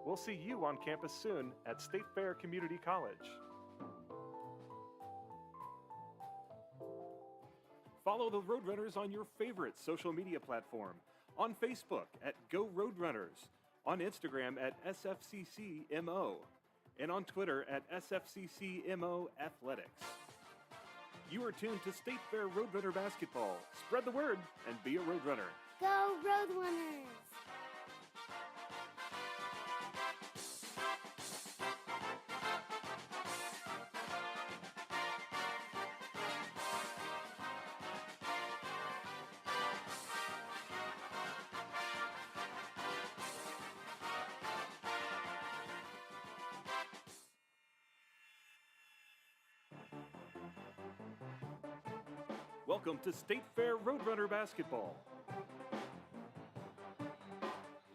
We'll see you on campus soon at State Fair Community College. Follow the Roadrunners on your favorite social media platform. On Facebook at Go Roadrunners, on Instagram at SFCCMO, and on Twitter at SFCCMO Athletics. You are tuned to State Fair Roadrunner Basketball. Spread the word and be a Roadrunner. Go Roadrunners! Welcome to State Fair Roadrunner Basketball.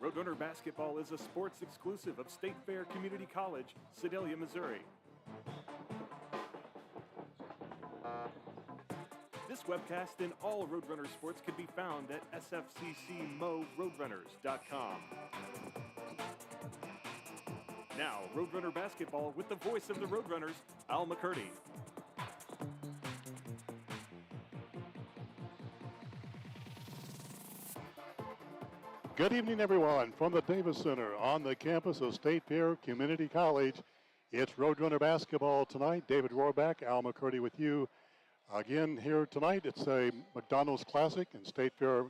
Roadrunner Basketball is a sports exclusive of State Fair Community College, Sedalia, Missouri. This webcast and all Roadrunner sports can be found at sfccmoroadrunners.com. Now, Roadrunner Basketball with the voice of the Roadrunners, Al McCurdy. Good evening, everyone, from the Davis Center on the campus of State Fair Community College. It's Roadrunner Basketball tonight. David Rohrback, Al McCurdy with you. Again, here tonight, it's a McDonald's Classic, and State Fair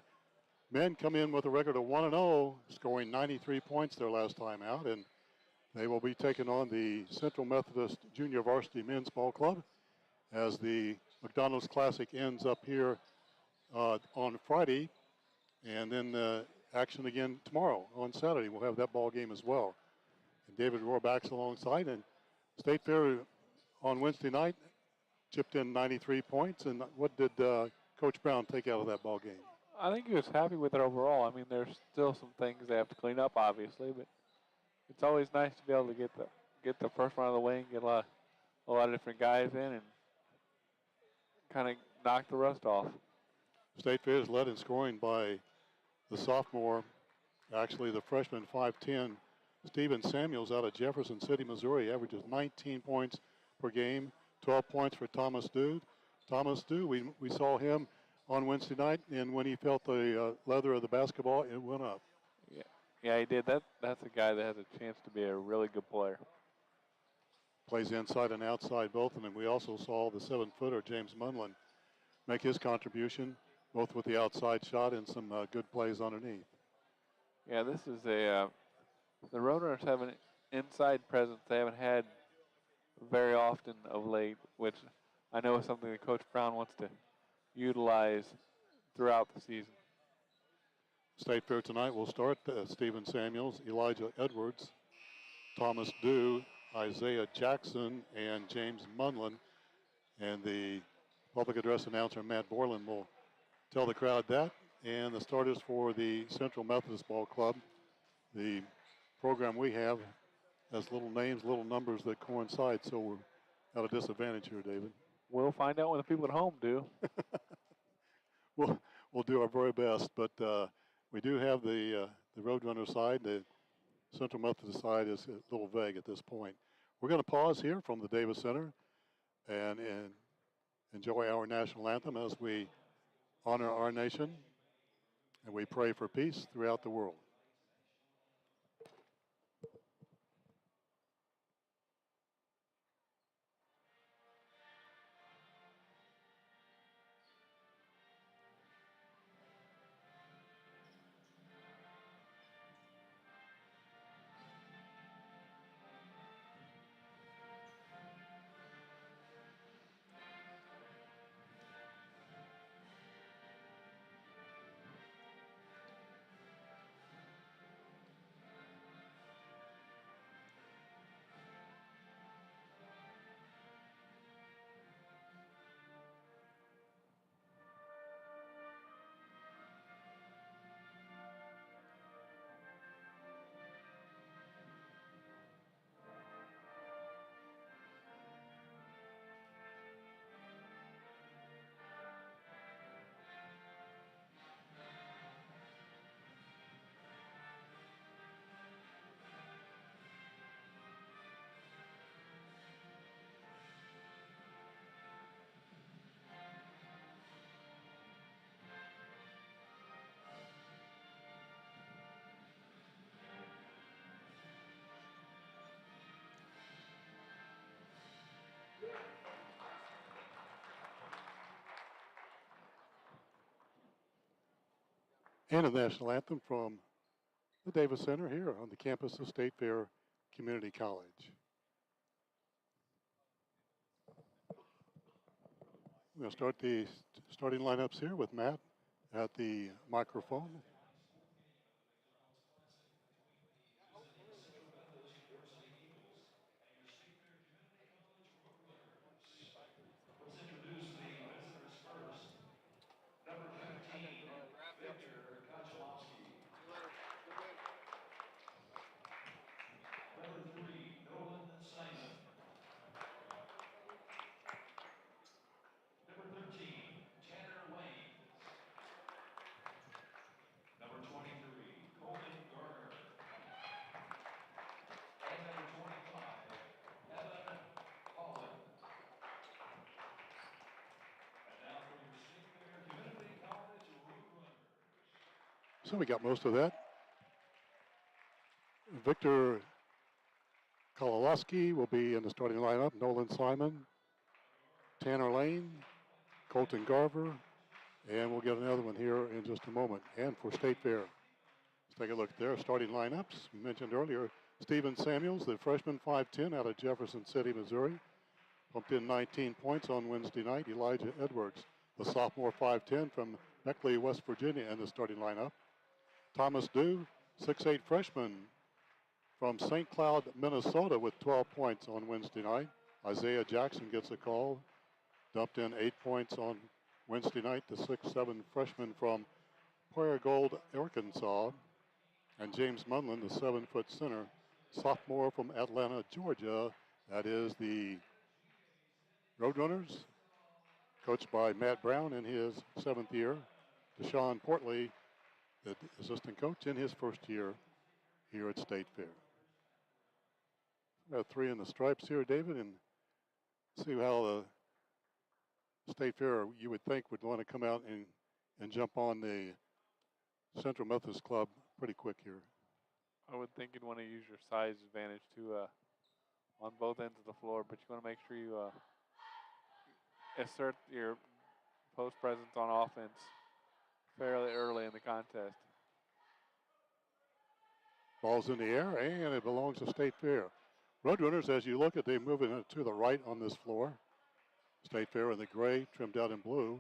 men come in with a record of 1-0, scoring 93 points their last time out, and they will be taking on the Central Methodist Junior Varsity Men's Ball Club as the McDonald's Classic ends up here on Friday, and then action again tomorrow on Saturday. We'll have that ball game as well. And David Rohrback's alongside. And State Fair on Wednesday night chipped in 93 points. And what did Coach Brown take out of that ball game? I think he was happy with it overall. I mean, there's still some things they have to clean up, obviously, but it's always nice to be able to get the first one out of the way and get a lot of different guys in and kind of knock the rust off. State Fair is led in scoring by the sophomore, actually the freshman, 5'10", Stephen Samuels out of Jefferson City, Missouri, averages 19 points per game, 12 points for Thomas Dew. Thomas Dew, we saw him on Wednesday night, and when he felt the leather of the basketball, it went up. Yeah, he did. That's a guy that has a chance to be a really good player. Plays inside and outside both of them. We also saw the 7-footer, James Munlin, make his contribution, both with the outside shot and some good plays underneath. Yeah, this is the Roadrunners have an inside presence they haven't had very often of late, which I know is something that Coach Brown wants to utilize throughout the season. State Fair tonight will start Stephen Samuels, Elijah Edwards, Thomas Dew, Isaiah Jackson, and James Munlin. And the public address announcer, Matt Borland, will tell the crowd that. And the starters for the Central Methodist Ball Club, the program we have has little names, little numbers that coincide, so we're at a disadvantage here, David. We'll find out when the people at home do. We'll do our very best, but we do have the Roadrunner side. The Central Methodist side is a little vague at this point. We're going to pause here from the Davis Center and enjoy our national anthem as we honor our nation, and we pray for peace throughout the world. and a national anthem from the Davis Center here on the campus of State Fair Community College. We're going to start the starting lineups here with Matt at the microphone. So we got most of that. Victor Kolowski will be in the starting lineup. Nolan Simon, Tanner Lane, Colton Garver, and we'll get another one here in just a moment. And for State Fair, let's take a look at their starting lineups. We mentioned earlier, Stephen Samuels, the freshman 5'10" out of Jefferson City, Missouri, pumped in 19 points on Wednesday night. Elijah Edwards, the sophomore 5'10" from Beckley, West Virginia, in the starting lineup. Thomas Dew, 6'8" freshman from St. Cloud, Minnesota, with 12 points on Wednesday night. Isaiah Jackson gets a call, dumped in 8 points on Wednesday night. The 6'7" freshman from Prairie Gold, Arkansas. And James Munlin, the 7-foot center, sophomore from Atlanta, Georgia. That is the Roadrunners, coached by Matt Brown in his 7th year. Deshaun Portley, the assistant coach, in his 1st year here at State Fair. We have 3 in the stripes here, David, and see how the State Fair, you would think, would want to come out and jump on the Central Methodist Club pretty quick here. I would think you'd want to use your size advantage to on both ends of the floor, but you want to make sure you assert your post presence on offense fairly early in the contest. Ball's in the air, and it belongs to State Fair. Roadrunners, as you look at, they move it to the right on this floor. State Fair in the gray, trimmed out in blue.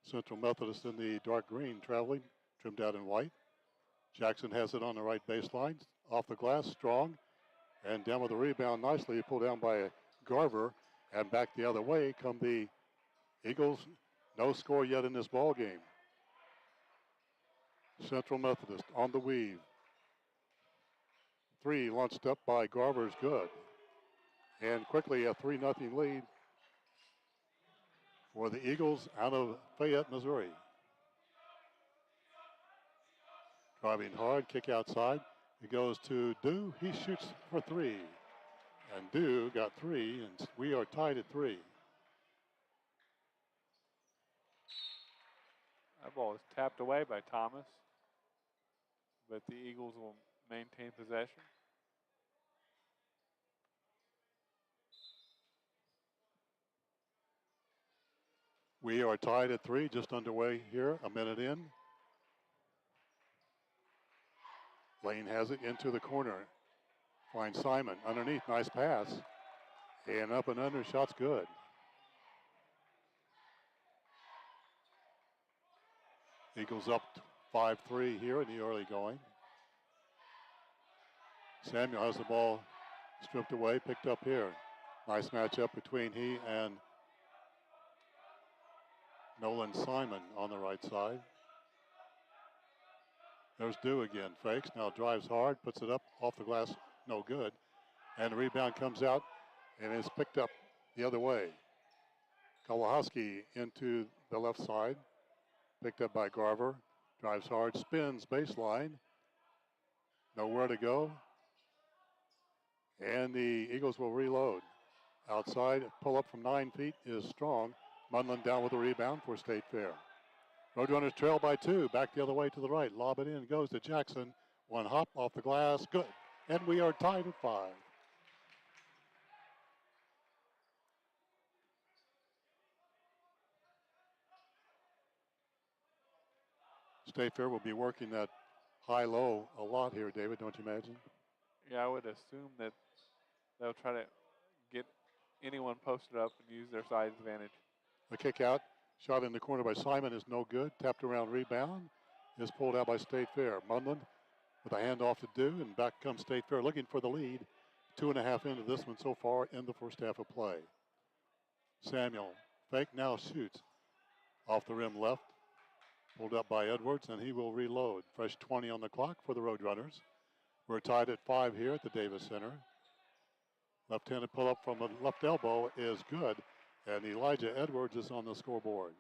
Central Methodist in the dark green, traveling, trimmed out in white. Jackson has it on the right baseline, off the glass, strong, and down with the rebound nicely, pulled down by Garver, and back the other way come the Eagles. No score yet in this ball game. Central Methodist on the weave. 3 launched up by Garver is good. And quickly a 3-0 lead for the Eagles out of Fayette, Missouri. Driving hard, kick outside. It goes to Dew. He shoots for 3. And Dew got 3, and we are tied at 3. That ball is tapped away by Thomas, but the Eagles will maintain possession. We are tied at 3, just underway here, a minute in. Lane has it into the corner. Finds Simon underneath, nice pass. And up and under, shot's good. Eagles up 5-3 here in the early going. Samuel has the ball stripped away, picked up here. Nice matchup between he and Nolan Simon on the right side. There's Dew again, fakes, now drives hard, puts it up off the glass, no good. And the rebound comes out and is picked up the other way. Kolowski into the left side, picked up by Garver, drives hard, spins baseline, nowhere to go. And the Eagles will reload. Outside, pull up from 9 feet is strong. Munlin down with the rebound for State Fair. Roadrunners trail by 2, back the other way to the right. Lob it in, goes to Jackson. 1 hop off the glass, good. And we are tied at 5. State Fair will be working that high-low a lot here, David, don't you imagine? Yeah, I would assume that they'll try to get anyone posted up and use their size advantage. A kick out, shot in the corner by Simon is no good. Tapped around rebound is pulled out by State Fair. Munland with a handoff to do, and back comes State Fair looking for the lead. 2.5 into this one so far in the first half of play. Samuel, fake now shoots. Off the rim left. Pulled up by Edwards, and he will reload. Fresh 20 on the clock for the Roadrunners. We're tied at 5 here at the Davis Center. Left-handed pull-up from the left elbow is good, and Elijah Edwards is on the scoreboard.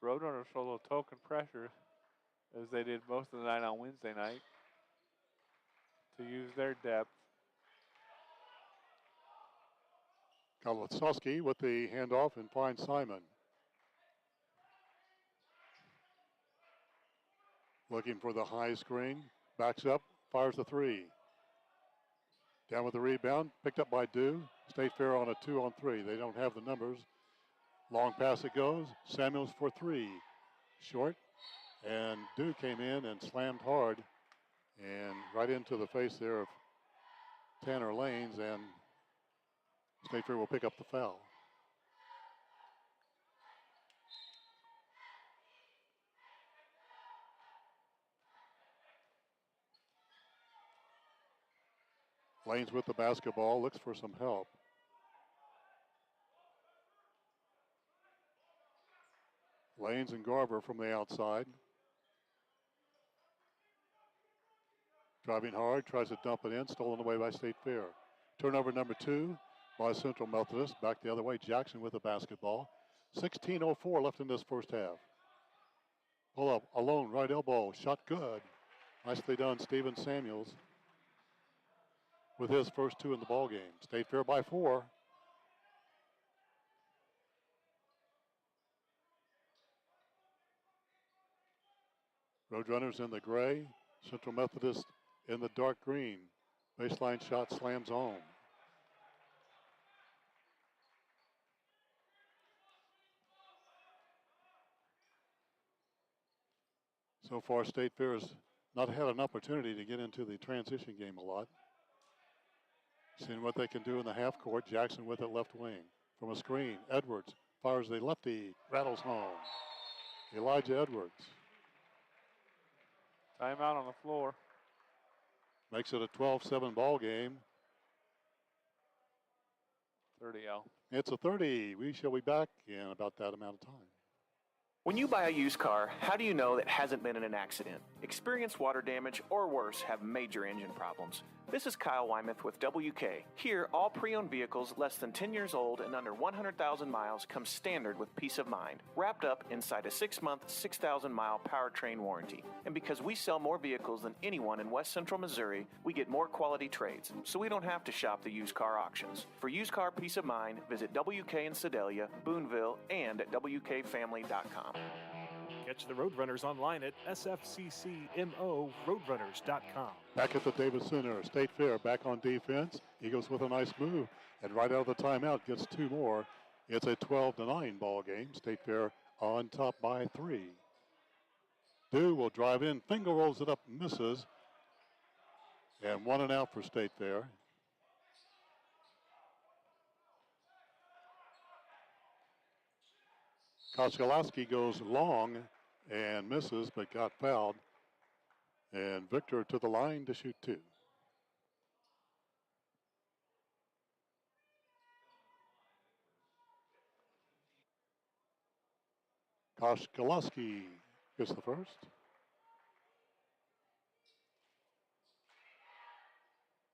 Roadrunners show a little token pressure, as they did most of the night on Wednesday night, to use their depth. Kalosowski with the handoff and finds Simon. Looking for the high screen, backs up, fires the three. Down with the rebound, picked up by Dew. State Fair on a 2-on-3. They don't have the numbers. Long pass it goes. Samuels for three. Short. And Dew came in and slammed hard. And right into the face there of Tanner Lanes. And State Fair will pick up the foul. Lanes with the basketball, looks for some help. Lanes and Garver from the outside. Driving hard, tries to dump it in, stolen away by State Fair. Turnover number 2 by Central Methodist. Back the other way, Jackson with the basketball. 16:04 left in this first half. Pull up, alone, right elbow, shot good. Nicely done, Steven Samuels, with his first 2 in the ball game. State Fair by 4. Roadrunners in the gray, Central Methodist in the dark green. Baseline shot slams home. So far, State Fair has not had an opportunity to get into the transition game a lot. Seeing what they can do in the half court. Jackson with it left wing. From a screen, Edwards fires the lefty, rattles home. Elijah Edwards. Timeout on the floor. Makes it a 12-7 ball game. 30 out. It's a 30. We shall be back in about that amount of time. When you buy a used car, how do you know it hasn't been in an accident? Experienced water damage or worse have major engine problems. This is Kyle Wymuth with WK. Here, all pre-owned vehicles less than 10 years old and under 100,000 miles come standard with peace of mind, wrapped up inside a 6-month, 6,000-mile powertrain warranty. And because we sell more vehicles than anyone in West Central Missouri, we get more quality trades, so we don't have to shop the used car auctions. For used car peace of mind, visit WK in Sedalia, Boonville, and at WKFamily.com. Catch the Roadrunners online at SFCCMORoadrunners.com. Back at the Davis Center, State Fair back on defense. Eagles with a nice move, and right out of the timeout gets 2 more. It's a 12-9 ball game. State Fair on top by 3. Dew will drive in, finger rolls it up, misses, and 1 and out for State Fair. Koskalowski goes long and misses, but got fouled. And Victor to the line to shoot 2. Koskalowski gets the first.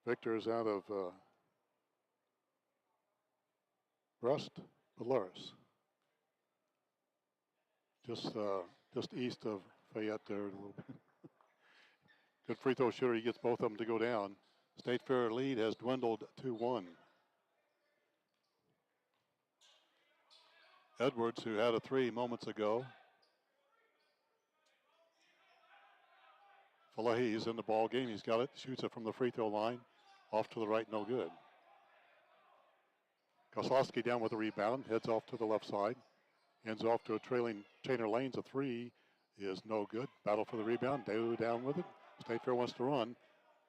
Victor is out of Brust, Belarus. Just east of Fayette there a little bit. Good free throw shooter. He gets both of them to go down. State Fair lead has dwindled to 1. Edwards, who had a 3 moments ago. Falahi's in the ball game. He's got it. Shoots it from the free throw line. Off to the right, no good. Koslowski down with the rebound. Heads off to the left side. Ends off to a trailing Chainer Lanes. A three is no good. Battle for the rebound. Daly down with it. State Fair wants to run.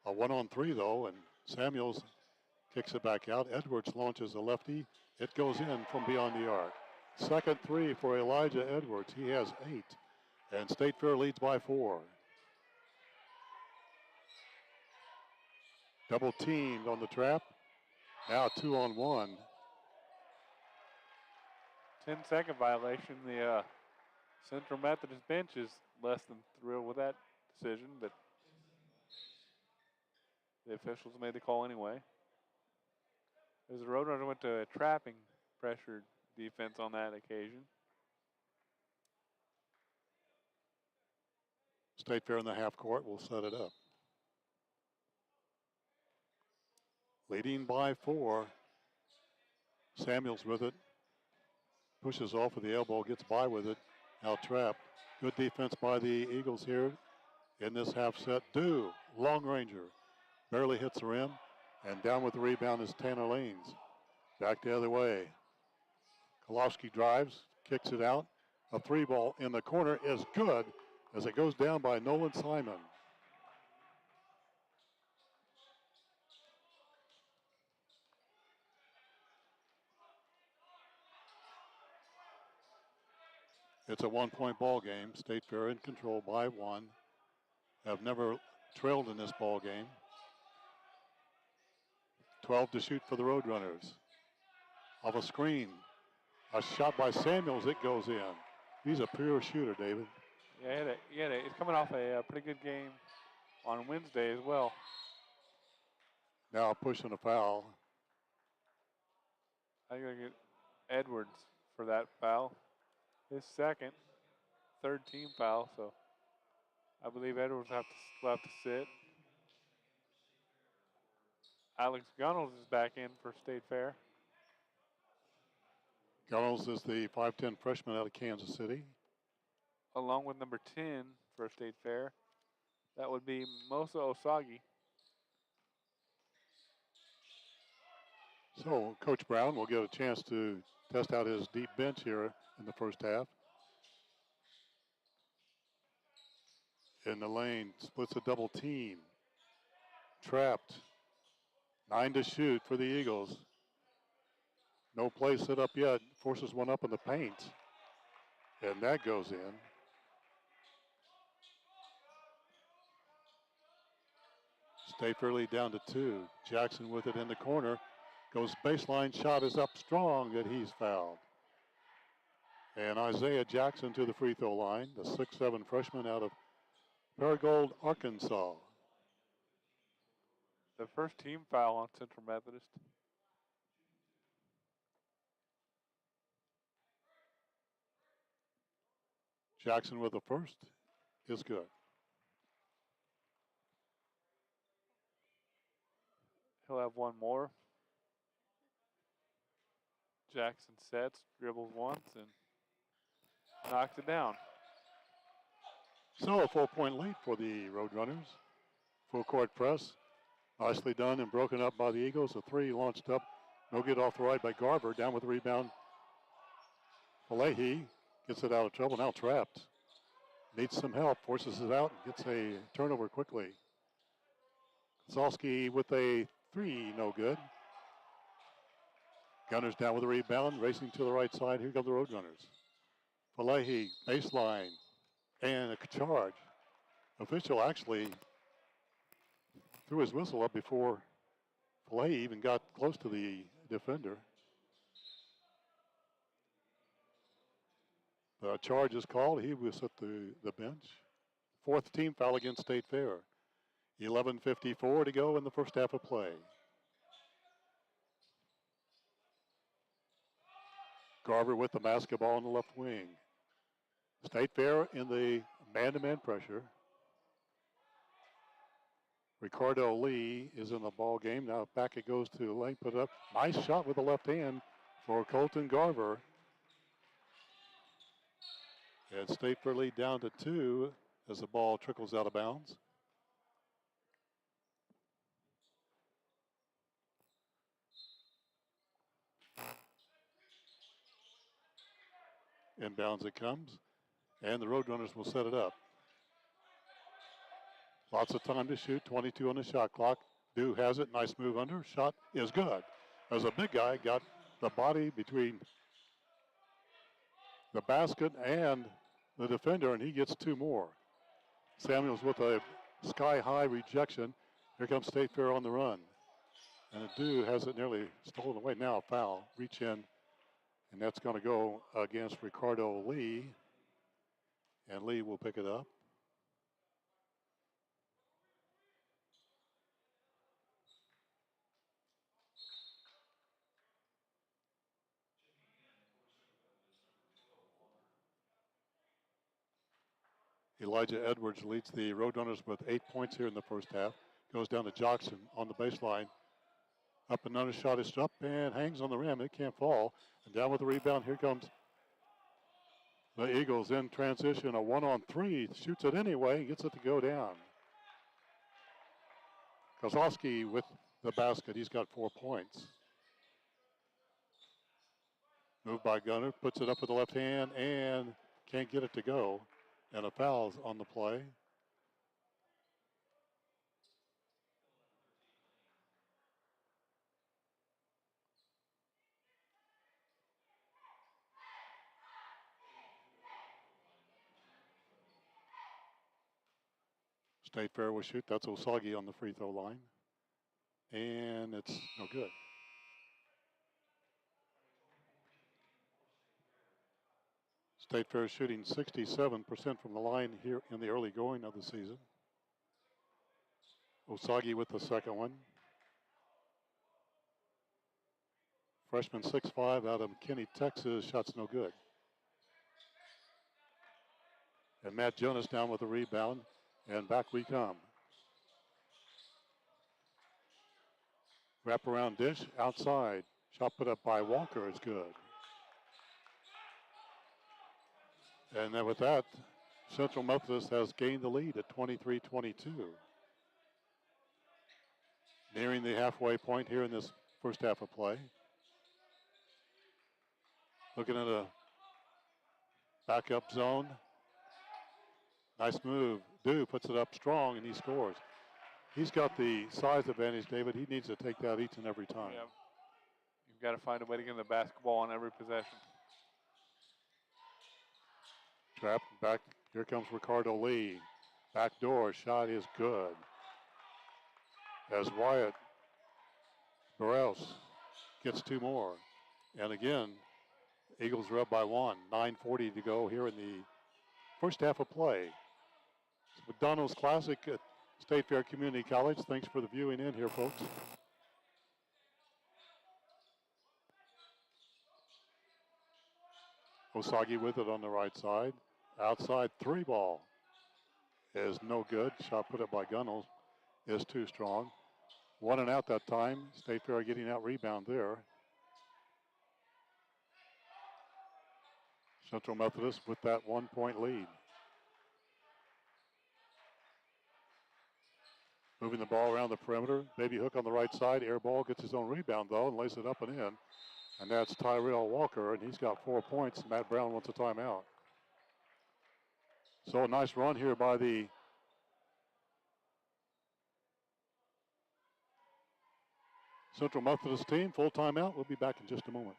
A 1-on-3 though, and Samuels kicks it back out. Edwards launches a lefty. It goes in from beyond the arc. Second three for Elijah Edwards. He has 8. And State Fair leads by 4. Double teamed on the trap. Now 2-on-1. 10-second violation. The Central Methodist bench is less than thrilled with that decision, but the officials made the call anyway. As the Roadrunner went to a trapping pressured defense on that occasion. State Fair in the half court will set it up. Leading by 4. Samuels with it. Pushes off with the elbow, gets by with it. Now trapped. Good defense by the Eagles here in this half set. Long ranger. Barely hits the rim. And down with the rebound is Tanner Lanes. Back the other way. Kolofsky drives, kicks it out. A 3-ball in the corner is good as it goes down by Nolan Simon. It's a 1-point ball game. State Fair in control by 1. Have never trailed in this ball game. 12 to shoot for the Roadrunners. Off a screen. A shot by Samuels. It goes in. He's a pure shooter, David. Yeah, he's coming off a pretty good game on Wednesday as well. Now a push and a foul. I'm going to get Edwards for that foul. His second, third team foul, so I believe Edwards will have to sit. Alex Gunnels is back in for State Fair. Gunnels is the 5'10 freshman out of Kansas City. Along with number 10 for State Fair. That would be Mosa Osagi. So Coach Brown will get a chance to test out his deep bench here in the first half. In the lane, splits a double team. Trapped. 9 to shoot for the Eagles. No play set up yet. Forces one up in the paint. And that goes in. Stay fairly down to 2. Jackson with it in the corner. Goes baseline, shot is up strong, that he's fouled. And Isaiah Jackson to the free throw line, the 6'7 freshman out of Paragould, Arkansas. The first team foul on Central Methodist. Jackson with the first is good. He'll have one more. Jackson sets, dribbles once, and knocks it down. So a 4-point lead for the Roadrunners. Full court press. Nicely done and broken up by the Eagles. A 3 launched up. No good off the right by Garver. Down with the rebound. Falehi gets it out of trouble. Now trapped. Needs some help. Forces it out. Gets a turnover quickly. Kozlowski with a 3. No good. Gunners down with the rebound. Racing to the right side. Here go the Roadrunners. Falehi, baseline. And a charge. Official actually threw his whistle up before Falehi even got close to the defender. The charge is called. He was at the bench. 4th team foul against State Fair. 11:54 to go in the first half of play. Garver with the basketball in the left wing. State Fair in the man-to-man pressure. Ricardo Lee is in the ball game. Now back it goes to Lane, put it up. Nice shot with the left hand for Colton Garver. And State Fair lead down to 2 as the ball trickles out of bounds. Inbounds it comes, and the Roadrunners will set it up. Lots of time to shoot, 22 on the shot clock. Dew has it, nice move under, shot is good. As a big guy got the body between the basket and the defender, and he gets two more. Samuels with a sky-high rejection. Here comes State Fair on the run. And Dew has it nearly stolen away. Now a foul, reach in, and that's going to go against Ricardo Lee. And Lee will pick it up. Elijah Edwards leads the Roadrunners with 8 points here in the first half. Goes down to Jackson on the baseline. Up and under, shot is up and hangs on the rim. It can't fall. And down with the rebound. Here comes the Eagles in transition. A 1-on-3. Shoots it anyway and gets it to go down. Kozlowski with the basket. He's got 4 points. Moved by Gunner. Puts it up with the left hand and can't get it to go. And a foul's on the play. State Fair will shoot. That's Osagi on the free throw line. And it's no good. State Fair shooting 67% from the line here in the early going of the season. Osagi with the second one. Freshman 6'5" out of McKinney, Texas. Shot's no good. And Matt Jonas down with the rebound. And back we come. Wraparound dish outside. Shot put up by Walker is good. And then with that, Central Methodist has gained the lead at 23-22. Nearing the halfway point here in this first half of play. Looking at a backup zone. Nice move. Dew puts it up strong and he scores. He's got the size advantage, David. He needs to take that each and every time. Yeah. You've got to find a way to get the basketball on every possession. Trap back. Here comes Ricardo Lee. Backdoor shot is good. As Wyatt Barros gets two more. And again, Eagles are up by one. 9:40 to go here in the first half of play. It's McDonald's Classic at State Fair Community College. Thanks for the viewing in here, folks. Osagi with it on the right side. Outside three ball is no good. Shot put up by Gunnels is too strong. 1 and out that time. State Fair getting out rebound there. Central Methodist with that 1 point lead. Moving the ball around the perimeter. Baby Hook on the right side. Air ball gets his own rebound though and lays it up and in. And that's Tyrell Walker, and he's got 4 points. Matt Brown wants a timeout. So a nice run here by the Central Methodist team. Full timeout. We'll be back in just a moment.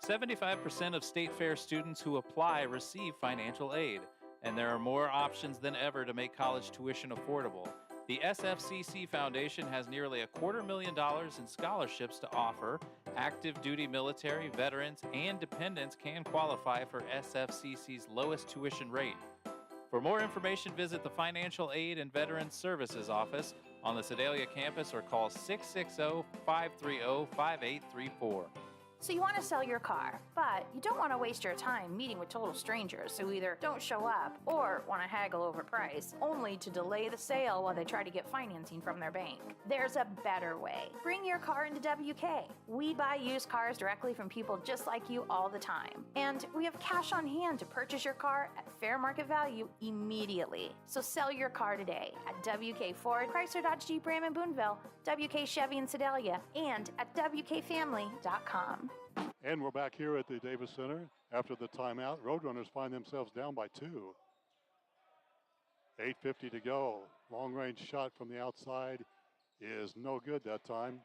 75% of State Fair students who apply receive financial aid, and there are more options than ever to make college tuition affordable. The SFCC Foundation has nearly $250,000 in scholarships to offer. Active duty military, veterans, and dependents can qualify for SFCC's lowest tuition rate. For more information, visit the Financial Aid and Veterans Services Office on the Sedalia campus or call 660-530-5834. So you want to sell your car, but you don't want to waste your time meeting with total strangers who either don't show up or want to haggle over price, only to delay the sale while they try to get financing from their bank. There's a better way. Bring your car into WK. We buy used cars directly from people just like you all the time. And we have cash on hand to purchase your car at fair market value immediately. So sell your car today at WK Ford, Chrysler Dodge Jeep Ram in Boonville, WK Chevy in Sedalia, and at WKFamily.com. And we're back here at the Davis Center after the timeout. Roadrunners find themselves down by 2. 8:50 to go. Long range shot from the outside is no good that time.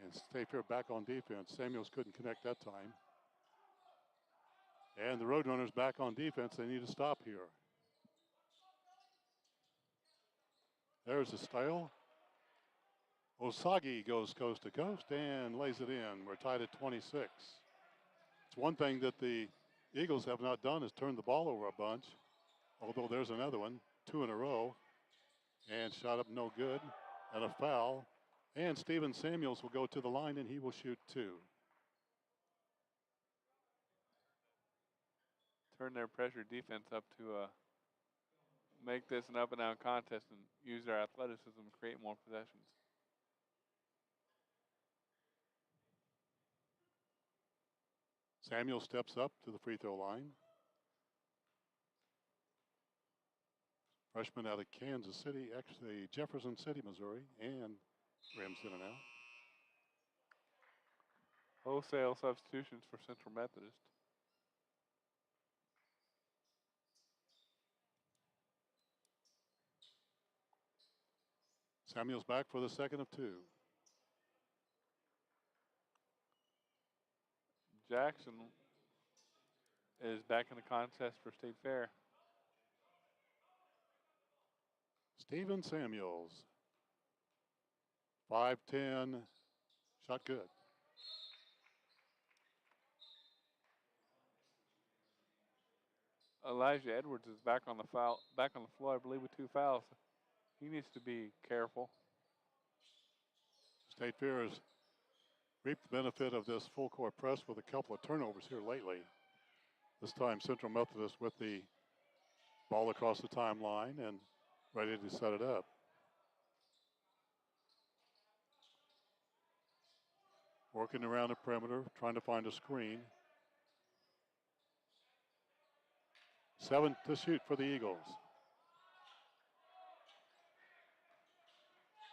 And State Fair back on defense. Samuels couldn't connect that time. And the Roadrunners back on defense. They need to stop here. There's a steal. Osagi goes coast to coast and lays it in. We're tied at 26. It's one thing that the Eagles have not done is turn the ball over a bunch. Although there's another one, 2 in a row. And shot up no good. And a foul. And Steven Samuels will go to the line and he will shoot 2. Turn their pressure defense up to make this an up and down contest and use their athleticism to create more possessions. Samuel steps up to the free throw line. Freshman out of Kansas City, actually Jefferson City, Missouri, and rims in and out. Wholesale substitutions for Central Methodist. Samuel's back for the second of 2. Jackson is back in the contest for State Fair. Steven Samuels, 5'10", shot good. Elijah Edwards is back on the floor, I believe, with 2 fouls. He needs to be careful. State Fair has reaped the benefit of this full court press with a couple of turnovers here lately. This time Central Methodist with the ball across the timeline and ready to set it up. Working around the perimeter, trying to find a screen. 7 to shoot for the Eagles.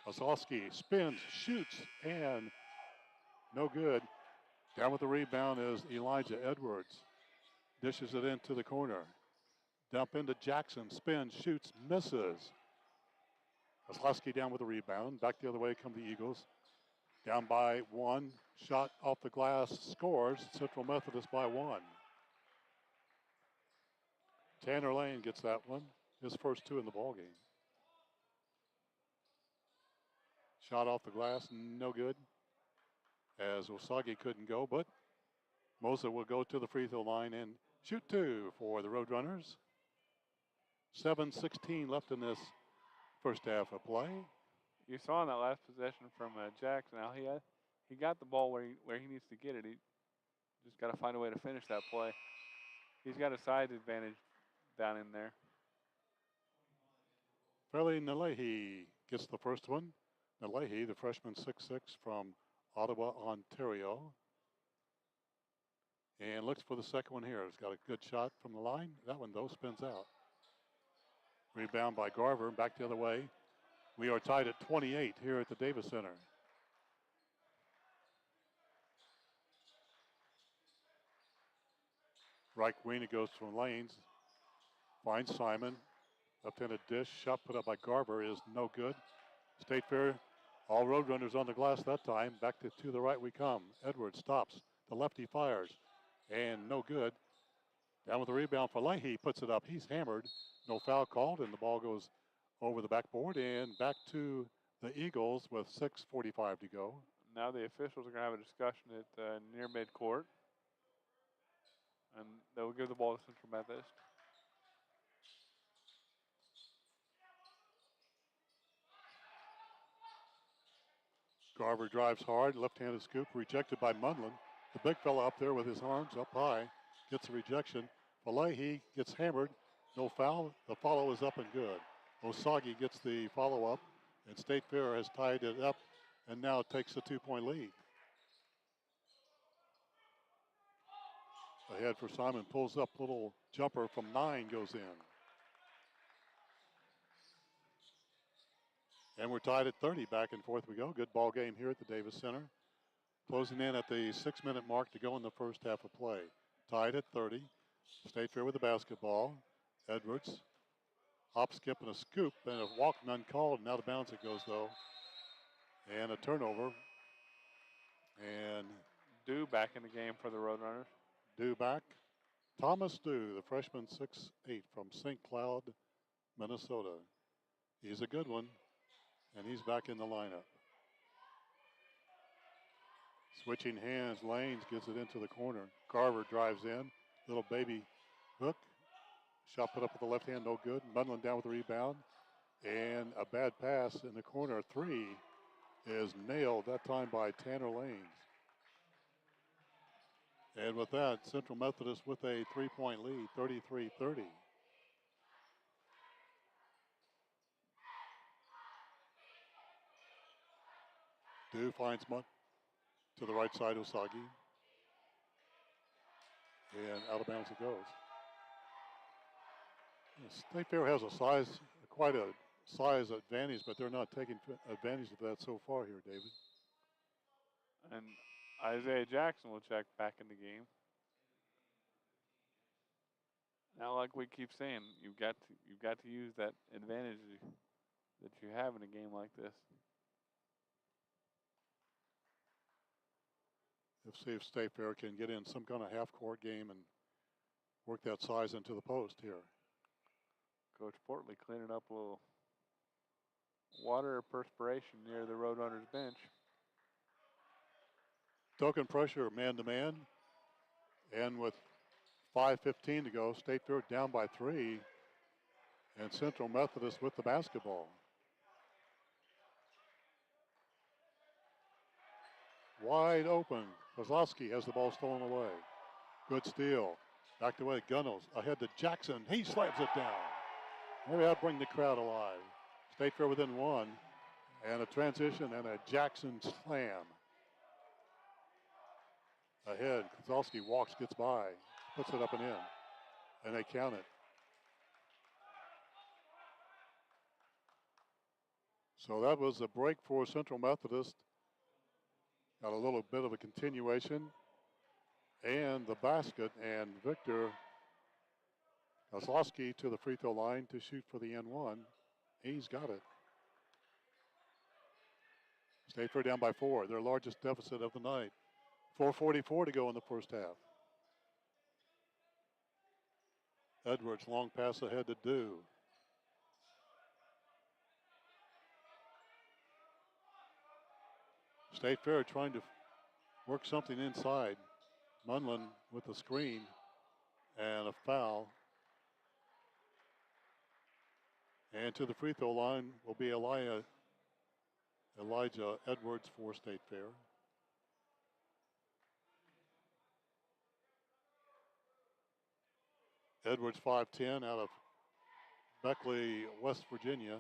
Kozlowski spins, shoots, and no good. Down with the rebound is Elijah Edwards. Dishes it into the corner. Dump into Jackson, spins, shoots, misses. Kozlowski down with the rebound. Back the other way come the Eagles. Down by 1, shot off the glass, scores. Central Methodist by 1. Tanner Lane gets that one, his first 2 in the ballgame. Shot off the glass, no good, as Osagi couldn't go, but Mosa will go to the free throw line and shoot 2 for the Roadrunners. 7:16 left in this first half of play. You saw in that last possession from Jackson, how he got the ball where he needs to get it. He just got to find a way to finish that play. He's got a size advantage down in there. Fairleigh Nalehi gets the first one. Nalehi, the freshman 6'6" from Ottawa, Ontario. And looks for the second one here. He's got a good shot from the line. That one, though, spins out. Rebound by Garver, back the other way. We are tied at 28 here at the Davis Center. Right wing, it goes from Lanes. Finds Simon. Left-handed dish. Shot put up by Garver is no good. State Fair, all Roadrunners on the glass that time. Back to the right we come. Edwards stops. The lefty fires. And no good. Down with the rebound for Leahy. Puts it up. He's hammered. No foul called, and the ball goes over the backboard and back to the Eagles with 6:45 to go. Now the officials are going to have a discussion at near midcourt. And they will give the ball to Central Methodist. Garver drives hard, left-handed scoop, rejected by Munlin. The big fella up there with his arms up high gets a rejection. Leahy gets hammered, no foul. The follow is up and good. Osagi gets the follow-up, and State Fair has tied it up and now takes a 2-point lead. Ahead for Simon, pulls up, little jumper from 9 goes in. And we're tied at 30, back and forth we go. Good ball game here at the Davis Center. Closing in at the 6-minute mark to go in the first half of play. Tied at 30. State Fair with the basketball. Edwards. Hop, skip, and a scoop, and a walk none called, and out of bounds it goes, though. And a turnover. And Dew back in the game for the Roadrunners. Dew back. Thomas Dew, the freshman 6'8" from St. Cloud, Minnesota. He's a good one, and he's back in the lineup. Switching hands, Lanes gets it into the corner. Carver drives in, little baby hook. Shot put up with the left hand, no good. Munlin down with the rebound. And a bad pass in the corner. 3 is nailed, that time by Tanner Lanes. And with that, Central Methodist with a 3-point lead, 33-30. Dew finds Munt to the right side, Osagi. And out of bounds it goes. State Fair has quite a size advantage, but they're not taking advantage of that so far here, David. And Isaiah Jackson will check back in the game. Now, like we keep saying, you've got to use that advantage that you have in a game like this. Let's see if State Fair can get in some kind of half-court game and work that size into the post here. Coach Portley cleaning up a little water or perspiration near the Roadrunners bench. Token pressure, man-to-man. And with 5:15 to go, State Fair down by 3. And Central Methodist with the basketball. Wide open. Kozlowski has the ball stolen away. Good steal. Back the way, Gunnels ahead to Jackson. He slams it down. Maybe that'll bring the crowd alive. State Fair within 1. And a transition and a Jackson slam. Ahead, Kozlowski walks, gets by, puts it up and in. And they count it. So that was a break for Central Methodist. Got a little bit of a continuation. And the basket, and Victor Kozlowski to the free throw line to shoot for the N1. He's got it. State Fair down by 4, their largest deficit of the night. 4:44 to go in the first half. Edwards, long pass ahead to Dew. State Fair trying to work something inside. Munlin with the screen and a foul. And to the free throw line will be Elijah Edwards for State Fair. Edwards 5'10" out of Beckley, West Virginia.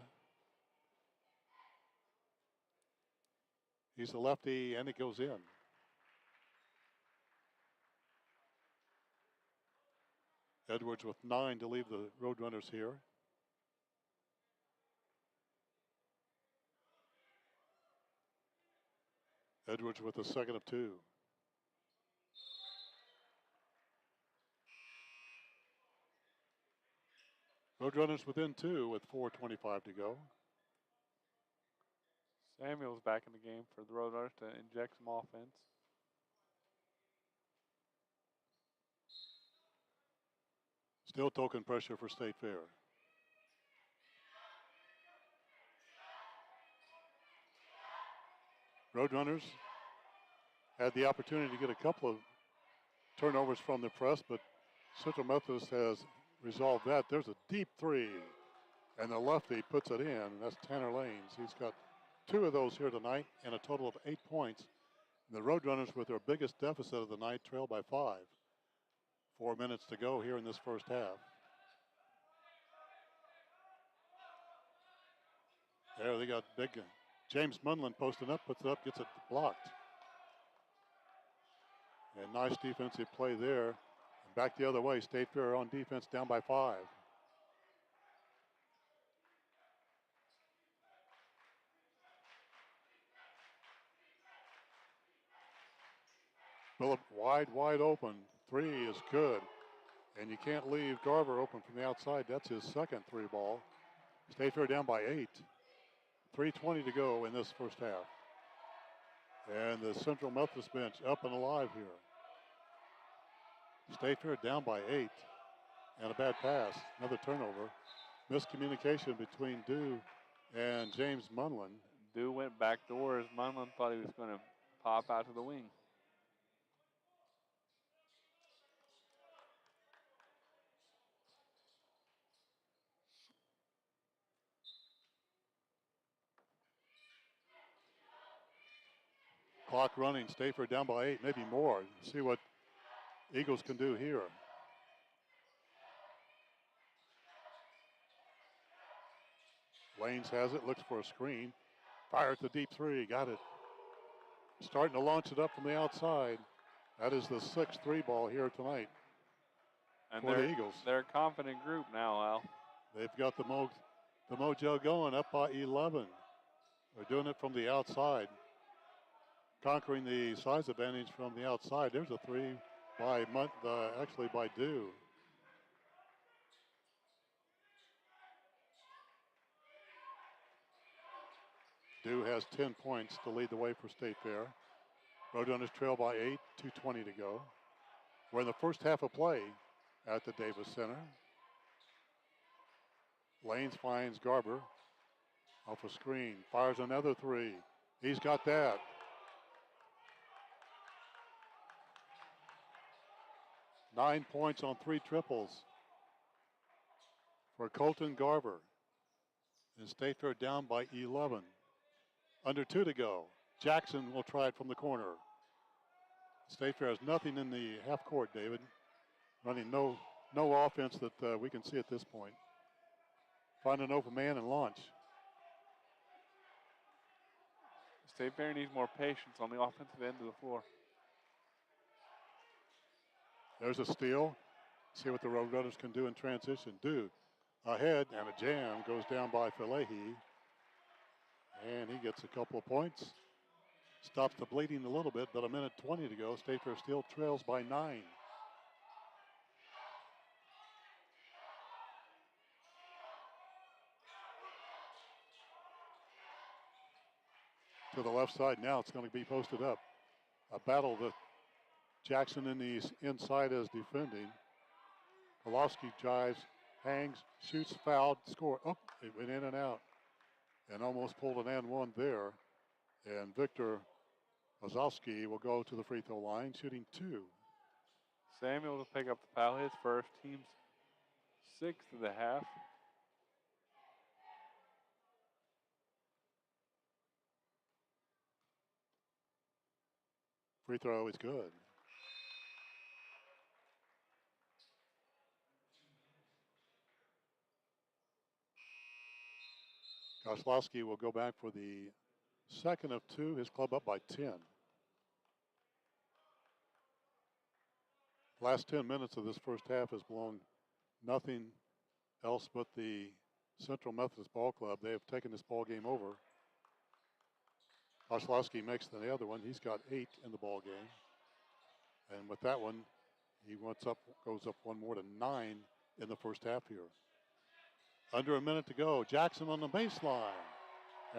He's a lefty, and it goes in. Edwards with 9 to leave the Roadrunners here. Edwards with a second of 2. Roadrunners within 2 with 4:25 to go. Samuel's back in the game for the Roadrunners to inject some offense. Still token pressure for State Fair. Roadrunners had the opportunity to get a couple of turnovers from the press, but Central Methodist has resolved that. There's a deep 3, and the lefty puts it in, and that's Tanner Lanes. He's got 2 of those here tonight and a total of 8 points. And the Roadrunners with their biggest deficit of the night trail by 5. 4 minutes to go here in this first half. There they got big James Munlin posting up, puts it up, gets it blocked. And nice defensive play there. And back the other way, State Fair on defense down by 5. Phillip wide open. Three is good. And you can't leave Garver open from the outside. That's his second three ball. State Fair down by 8. 3:20 to go in this first half. And the Central Methodist bench up and alive here. State Fair down by 8. And a bad pass. Another turnover. Miscommunication between Dew and James Munlin. Dew went back door as Munlin thought he was going to pop out to the wing. Clock running. State Fair down by 8, maybe more. See what Eagles can do here. Lanes has it, looks for a screen. Fire at the deep three, got it. Starting to launch it up from the outside. That is the 6th three ball here tonight And for the Eagles. They're a confident group now, Al. They've got the mojo going up by 11. They're doing it from the outside. Conquering the size advantage from the outside. There's a three by actually by Dew. Dew has 10 points to lead the way for State Fair. Roadrunners trail by 8, 2:20 to go. We're in the first half of play at the Davis Center. Lanes finds Garber off a screen, fires another three. He's got that. Nine points on 3 triples for Colton Garber. And State Fair down by 11. Under 2 to go. Jackson will try it from the corner. State Fair has nothing in the half court, David. Running no offense that we can see at this point. Find an open man and launch. State Fair needs more patience on the offensive end of the floor. There's a steal. See what the Roadrunners can do in transition. Dew ahead, and a jam goes down by Falehi. And he gets a couple of points. Stops the bleeding a little bit, but a minute 20 to go. State Fair still trails by 9. To the left side now, it's going to be posted up. A battle that Jackson in the inside is defending. Kolowski drives, hangs, shoots, fouled, score. Oh, it went in and out. And almost pulled an and one there. And Victor Ozowski will go to the free throw line, shooting 2. Samuel will pick up the foul, his first, team's 6th of the half. Free throw is good. Koslowski will go back for the second of 2, his club up by 10. Last 10 minutes of this first half has blown nothing else but the Central Methodist Ball Club. They have taken this ball game over. Koslowski makes the other one. He's got 8 in the ball game. And with that one, he goes up one more to 9 in the first half here. Under a minute to go. Jackson on the baseline.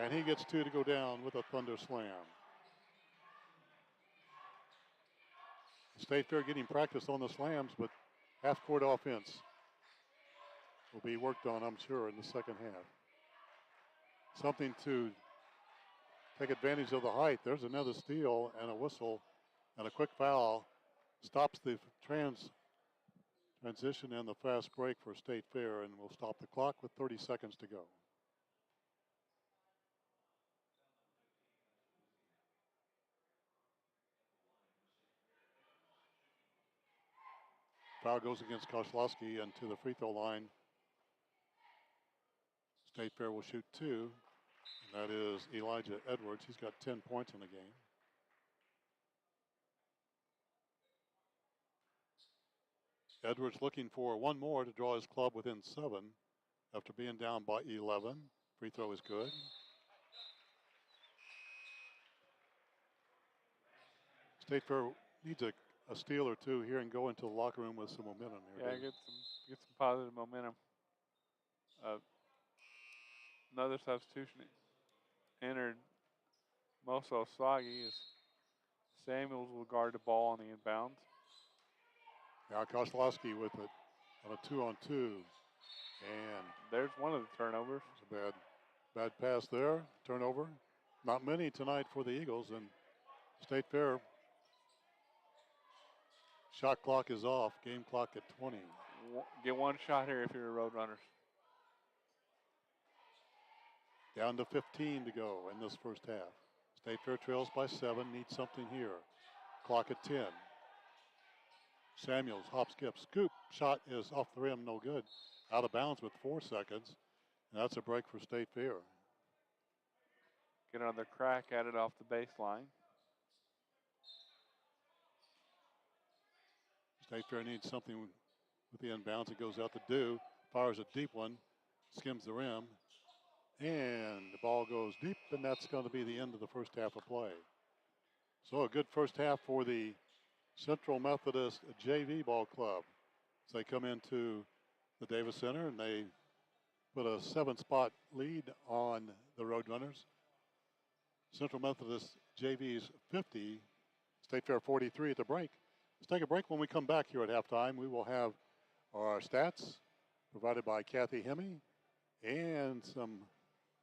And he gets 2 to go down with a thunder slam. State Fair getting practice on the slams, but half-court offense will be worked on, I'm sure, in the second half. Something to take advantage of the height. There's another steal and a whistle and a quick foul. Stops the transition and the fast break for State Fair, and we'll stop the clock with 30 seconds to go. Foul goes against Koslowski and to the free throw line. State Fair will shoot 2. And that is Elijah Edwards. He's got 10 points in the game. Edwards looking for one more to draw his club within 7 after being down by 11. Free throw is good. State Fair needs a steal or two here and go into the locker room with some momentum here. Yeah, get some positive momentum. Another substitution entered Moso Sloggy as Samuels will guard the ball on the inbounds. Now Koslowski with it on a 2-on-2. And there's one of the turnovers. It's a bad pass there. Turnover. Not many tonight for the Eagles. And State Fair shot clock is off. Game clock at 20. Get one shot here if you're a Roadrunners. Down to 15 to go in this first half. State Fair trails by 7. Needs something here. Clock at 10. Samuels, hop, skip, scoop. Shot is off the rim, no good. Out of bounds with 4 seconds. And that's a break for State Fair. Get another crack at it off the baseline. State Fair needs something with the inbounds. It goes out to Do. Fires a deep one. Skims the rim. And the ball goes deep, and that's going to be the end of the first half of play. So a good first half for the Central Methodist JV Ball Club. So they come into the Davis Center, and they put a 7-spot lead on the Roadrunners. Central Methodist JV's 50, State Fair 43 at the break. Let's take a break. When we come back here at halftime, we will have our stats provided by Kathy Hemme and some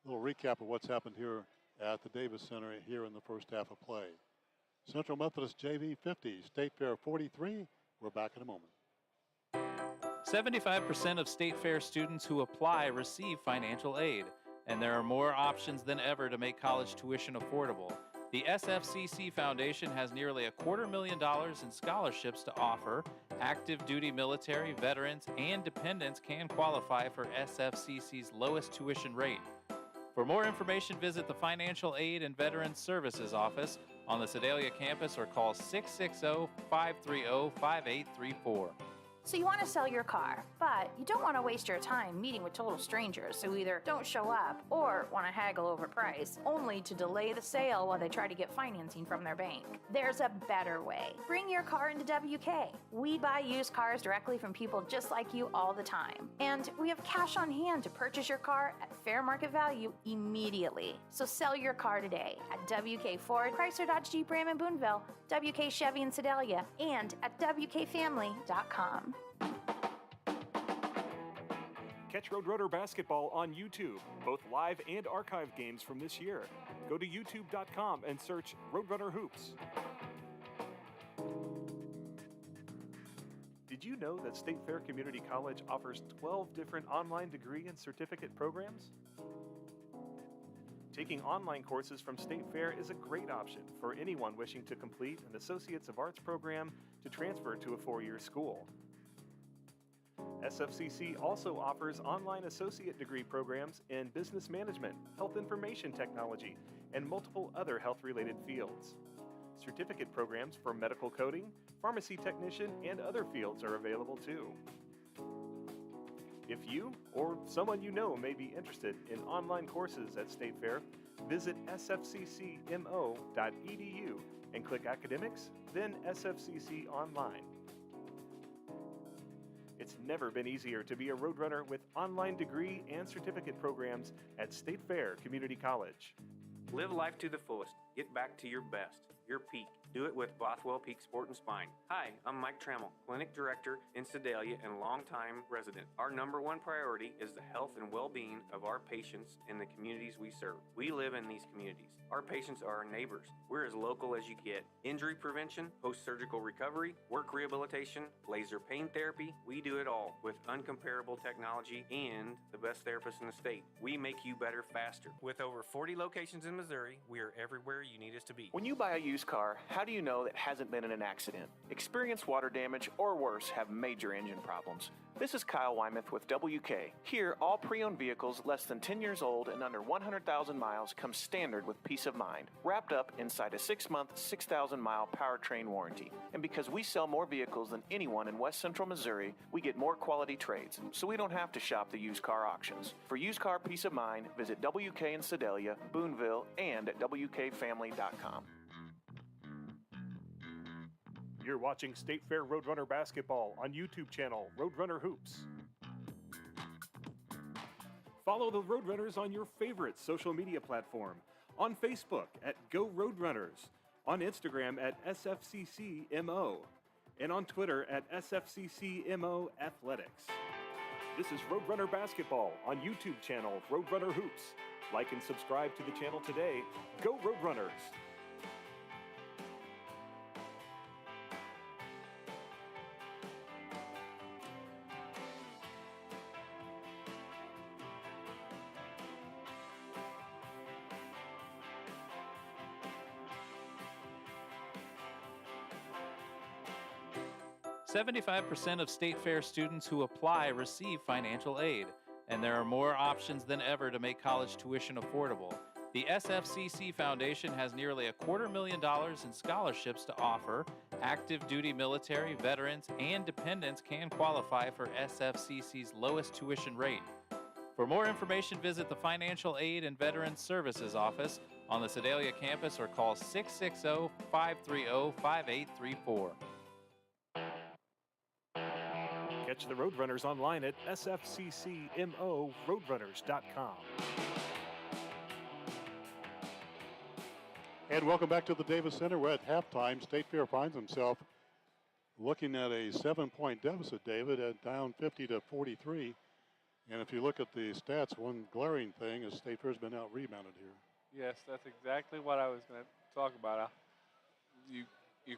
little recap of what's happened here at the Davis Center here in the first half of play. Central Methodist JV 50, State Fair 43. We're back in a moment. 75% of State Fair students who apply receive financial aid, and there are more options than ever to make college tuition affordable. The SFCC Foundation has nearly $250,000 in scholarships to offer. Active duty military, veterans, and dependents can qualify for SFCC's lowest tuition rate. For more information, visit the Financial Aid and Veterans Services Office on the Sedalia campus or call 660-530-5834. So you want to sell your car, but you don't want to waste your time meeting with total strangers who either don't show up or want to haggle over price, only to delay the sale while they try to get financing from their bank. There's a better way. Bring your car into WK. We buy used cars directly from people just like you all the time. And we have cash on hand to purchase your car at fair market value immediately. So sell your car today at WK Ford, Chrysler Dodge Jeep Ram in Boonville, WK Chevy in Sedalia, and at WKFamily.com. Catch Roadrunner basketball on YouTube, both live and archived games from this year. Go to youtube.com and search Roadrunner Hoops. Did you know that State Fair Community College offers 12 different online degree and certificate programs? Taking online courses from State Fair is a great option for anyone wishing to complete an Associates of Arts program to transfer to a 4-year school. SFCC also offers online associate degree programs in business management, health information technology, and multiple other health-related fields. Certificate programs for medical coding, pharmacy technician, and other fields are available too. If you or someone you know may be interested in online courses at State Fair, visit sfccmo.edu and click Academics, then SFCC Online. It's never been easier to be a Roadrunner with online degree and certificate programs at State Fair Community College. Live life to the fullest. Get back to your best, your peak. Do it with Bothwell Peak Sport and Spine. Hi, I'm Mike Trammell, Clinic Director in Sedalia and longtime resident. Our number one priority is the health and well-being of our patients in the communities we serve. We live in these communities. Our patients are our neighbors. We're as local as you get. Injury prevention, post-surgical recovery, work rehabilitation, laser pain therapy, we do it all with uncomparable technology and the best therapists in the state. We make you better faster. With over 40 locations in Missouri, we are everywhere you need us to be. When you buy a used car, how do you know that hasn't been in an accident? Experienced water damage or worse have major engine problems. This is Kyle Wymuth with WK. Here, all pre-owned vehicles less than 10 years old and under 100,000 miles come standard with peace of mind, wrapped up inside a 6-month, 6,000-mile powertrain warranty. And because we sell more vehicles than anyone in West Central Missouri, we get more quality trades, so we don't have to shop the used car auctions. For used car peace of mind, visit WK in Sedalia, Boonville, and at WKFamily.com. You're watching State Fair Roadrunner basketball on YouTube channel Roadrunner Hoops. Follow the Roadrunners on your favorite social media platform. On Facebook at Go Roadrunners, on Instagram at SFCC-MO, and on Twitter at SFCC-MO Athletics. This is Roadrunner basketball on YouTube channel Roadrunner Hoops. Like and subscribe to the channel today. Go Roadrunners! 75% of State Fair students who apply receive financial aid, and there are more options than ever to make college tuition affordable. The SFCC Foundation has nearly $250,000 in scholarships to offer. Active duty military, veterans, and dependents can qualify for SFCC's lowest tuition rate. For more information, visit the Financial Aid and Veterans Services Office on the Sedalia campus or call 660-530-5834. Catch the Roadrunners online at sfccmoroadrunners.com. And welcome back to the Davis Center. We're at halftime. State Fair finds himself looking at a 7-point deficit, David, at down 50-43. And if you look at the stats, one glaring thing is State Fair's been out-rebounded here. Yes, that's exactly what I was going to talk about. You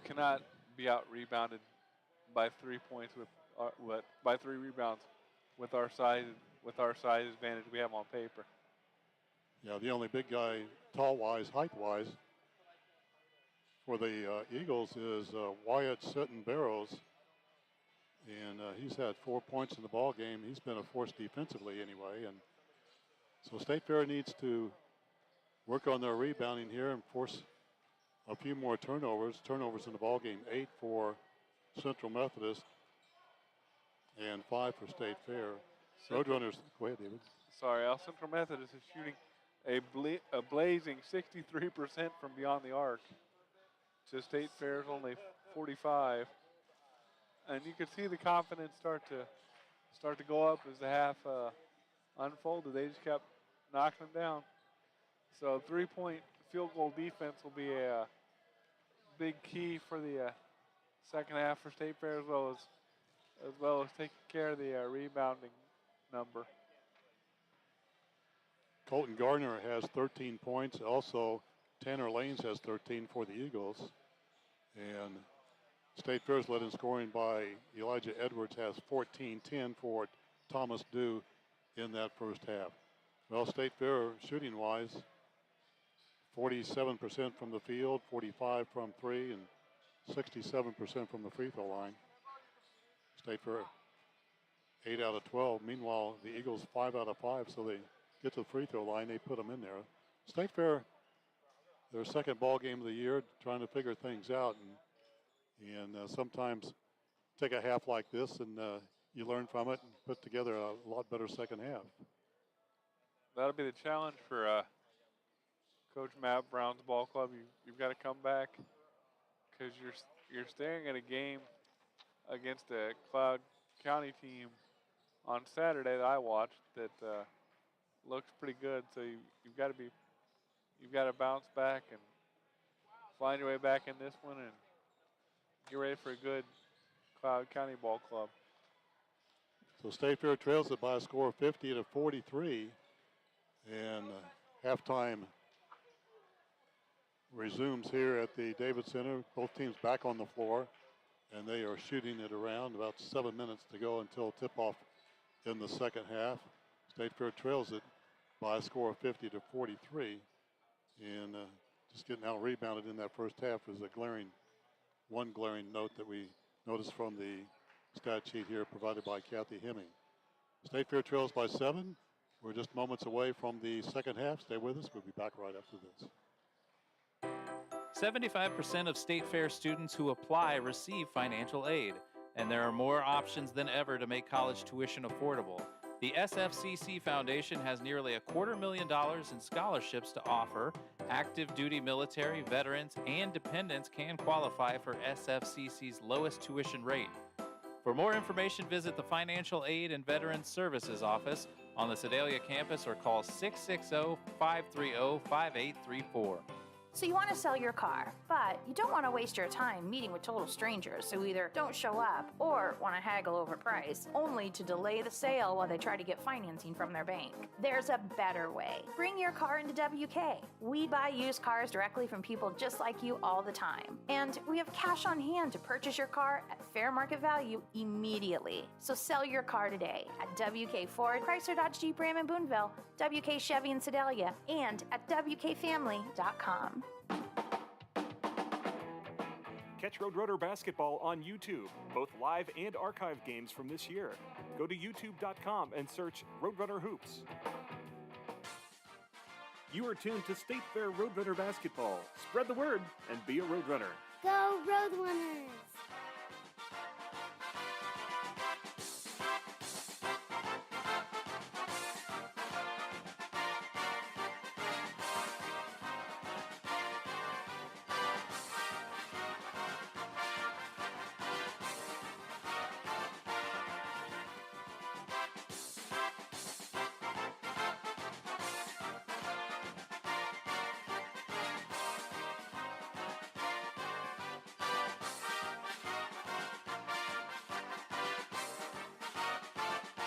cannot be out-rebounded by 3 points by 3 rebounds with our size advantage we have on paper. Yeah, the only big guy, tall-wise, height-wise, for the Eagles is Wyatt Sitton-Barrows, and he's had 4 points in the ball game. He's been a force defensively anyway, and so State Fair needs to work on their rebounding here and force a few more turnovers. Turnovers in the ball game, 8 for Central Methodist and 5 for State Fair. Roadrunners, go ahead, David. Sorry, Central Methodist is shooting a blazing 63% from beyond the arc. To State Fair's only 45, and you could see the confidence start to go up as the half unfolded. They just kept knocking them down. So 3-point field goal defense will be a big key for the second half for State Fair, as well as taking care of the rebounding number. Colton Gardner has 13 points. Also, Tanner Lanes has 13 for the Eagles. And State Fair's led in scoring by Elijah Edwards, has 14-10 for Thomas Dew in that first half. Well, State Fair shooting-wise, 47% from the field, 45 from 3, and 67% from the free throw line. State Fair 8 out of 12. Meanwhile, the Eagles 5 out of 5, so they get to the free throw line, they put them in there. State Fair, their second ball game of the year, trying to figure things out, and sometimes take a half like this and you learn from it and put together a lot better second half. That'll be the challenge for Coach Matt Brown's ball club. You've got to come back because you're staring at a game against a Cloud County team on Saturday that I watched that looks pretty good. So you've got to bounce back and find your way back in this one and get ready for a good Cloud County ball club. So State Fair trails it by a score of 50-43, and halftime resumes here at the Davis Center. Both teams back on the floor, and they are shooting it around. About 7 minutes to go until tip-off in the second half. State Fair trails it by a score of 50-43, and just getting out rebounded in that first half is one glaring note that we noticed from the stat sheet here provided by Kathy Hemming. State Fair trails by 7. We're just moments away from the second half. Stay with us. We'll be back right after this. 75% of State Fair students who apply receive financial aid, and there are more options than ever to make college tuition affordable. The SFCC Foundation has nearly $250,000 in scholarships to offer. Active duty military, veterans, and dependents can qualify for SFCC's lowest tuition rate. For more information, visit the Financial Aid and Veterans Services Office on the Sedalia campus or call 660-530-5834. So you want to sell your car, but you don't want to waste your time meeting with total strangers who either don't show up or want to haggle over price, only to delay the sale while they try to get financing from their bank. There's a better way. Bring your car into WK. We buy used cars directly from people just like you all the time. And we have cash on hand to purchase your car at fair market value immediately. So sell your car today at WK Ford, Chrysler Dodge Jeep Ram in Boonville, WK Chevy in Sedalia, and at WKFamily.com. Catch Roadrunner basketball on YouTube, both live and archive games from this year. Go to youtube.com and search Roadrunner Hoops. You are tuned to State Fair Roadrunner basketball. Spread the word and be a Roadrunner. Go Roadrunners!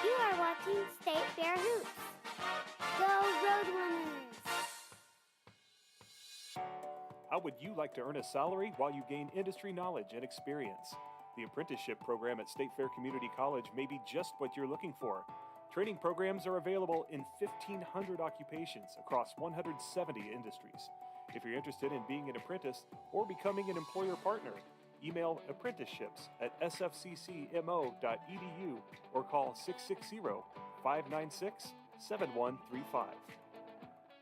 You are watching State Fair Hoops. Go Roadrunners! How would you like to earn a salary while you gain industry knowledge and experience? The apprenticeship program at State Fair Community College may be just what you're looking for. Training programs are available in 1,500 occupations across 170 industries. If you're interested in being an apprentice or becoming an employer partner, email apprenticeships@sfccmo.edu or call 660-596-7135.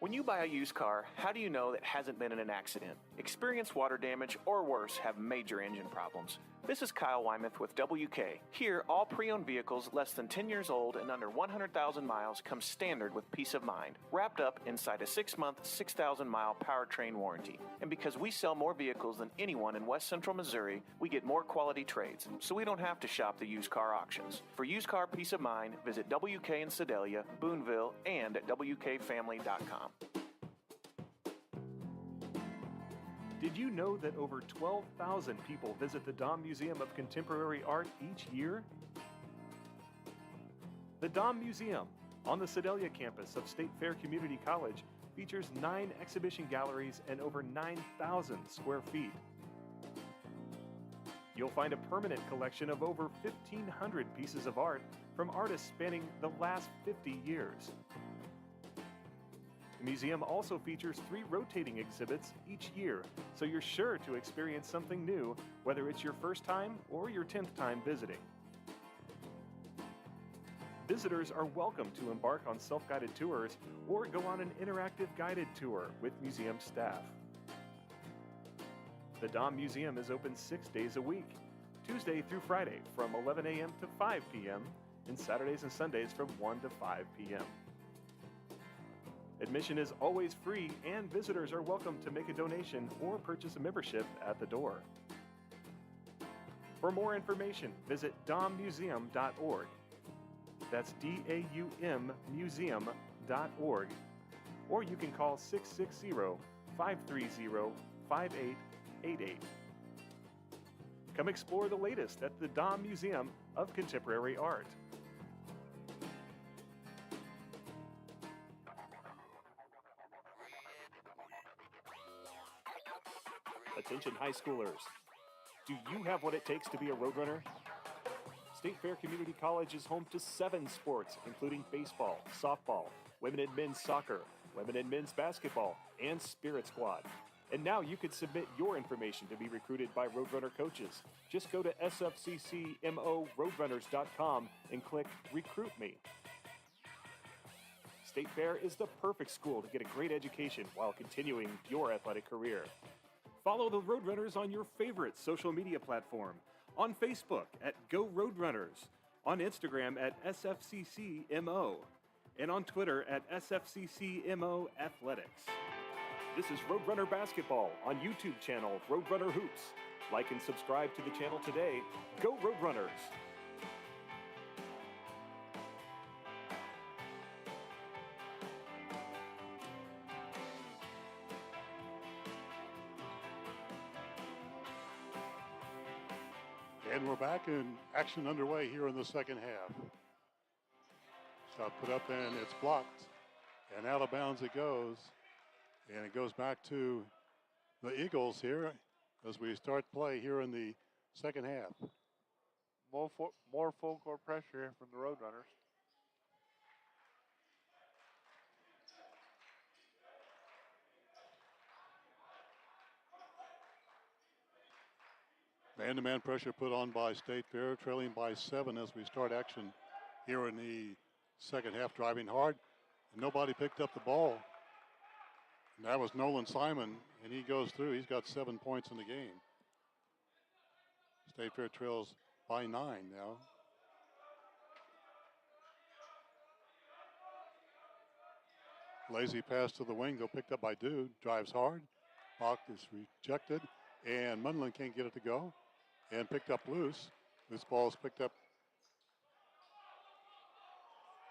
When you buy a used car, how do you know that hasn't been in an accident? Experience water damage or worse, have major engine problems. This is Kyle Wymuth with WK. Here, all pre-owned vehicles less than 10 years old and under 100,000 miles come standard with peace of mind, wrapped up inside a 6-month, 6,000-mile powertrain warranty. And because we sell more vehicles than anyone in West Central Missouri, we get more quality trades, so we don't have to shop the used car auctions. For used car peace of mind, visit WK in Sedalia, Boonville, and at WKFamily.com. Did you know that over 12,000 people visit the Dom Museum of Contemporary Art each year? The Dom Museum, on the Sedalia campus of State Fair Community College, features 9 exhibition galleries and over 9,000 square feet. You'll find a permanent collection of over 1,500 pieces of art from artists spanning the last 50 years. The museum also features 3 rotating exhibits each year, so you're sure to experience something new, whether it's your first time or your 10th time visiting. Visitors are welcome to embark on self-guided tours or go on an interactive guided tour with museum staff. The Dom Museum is open 6 days a week, Tuesday through Friday from 11 a.m. to 5 p.m. and Saturdays and Sundays from 1 to 5 p.m. Admission is always free, and visitors are welcome to make a donation or purchase a membership at the door. For more information, visit dommuseum.org. That's DAUM museum.org. Or you can call 660-530-5888. Come explore the latest at the Dom Museum of Contemporary Art. Attention high schoolers. Do you have what it takes to be a Roadrunner? State Fair Community College is home to 7 sports, including baseball, softball, women and men's soccer, women and men's basketball, and Spirit Squad. And now you can submit your information to be recruited by Roadrunner coaches. Just go to sfccmoroadrunners.com and click Recruit Me. State Fair is the perfect school to get a great education while continuing your athletic career. Follow the Roadrunners on your favorite social media platform. On Facebook at Go Roadrunners, on Instagram at SFCCMO, and on Twitter at SFCCMO Athletics. This is Roadrunner Basketball on YouTube channel Roadrunner Hoops. Like and subscribe to the channel today. Go Roadrunners! And we're back in action underway here in the second half. Shot put up and it's blocked. And out of bounds it goes. And it goes back to the Eagles here as we start play here in the second half. More full court pressure here from the Roadrunners. Man-to-man pressure put on by State Fair, trailing by 7 as we start action here in the second half, driving hard. And nobody picked up the ball. And that was Nolan Simon, and he goes through. He's got 7 points in the game. State Fair trails by 9 now. Lazy pass to the wing, though, picked up by Dude. Drives hard. Bach is rejected, and Munlin can't get it to go. And picked up loose. This ball is picked up.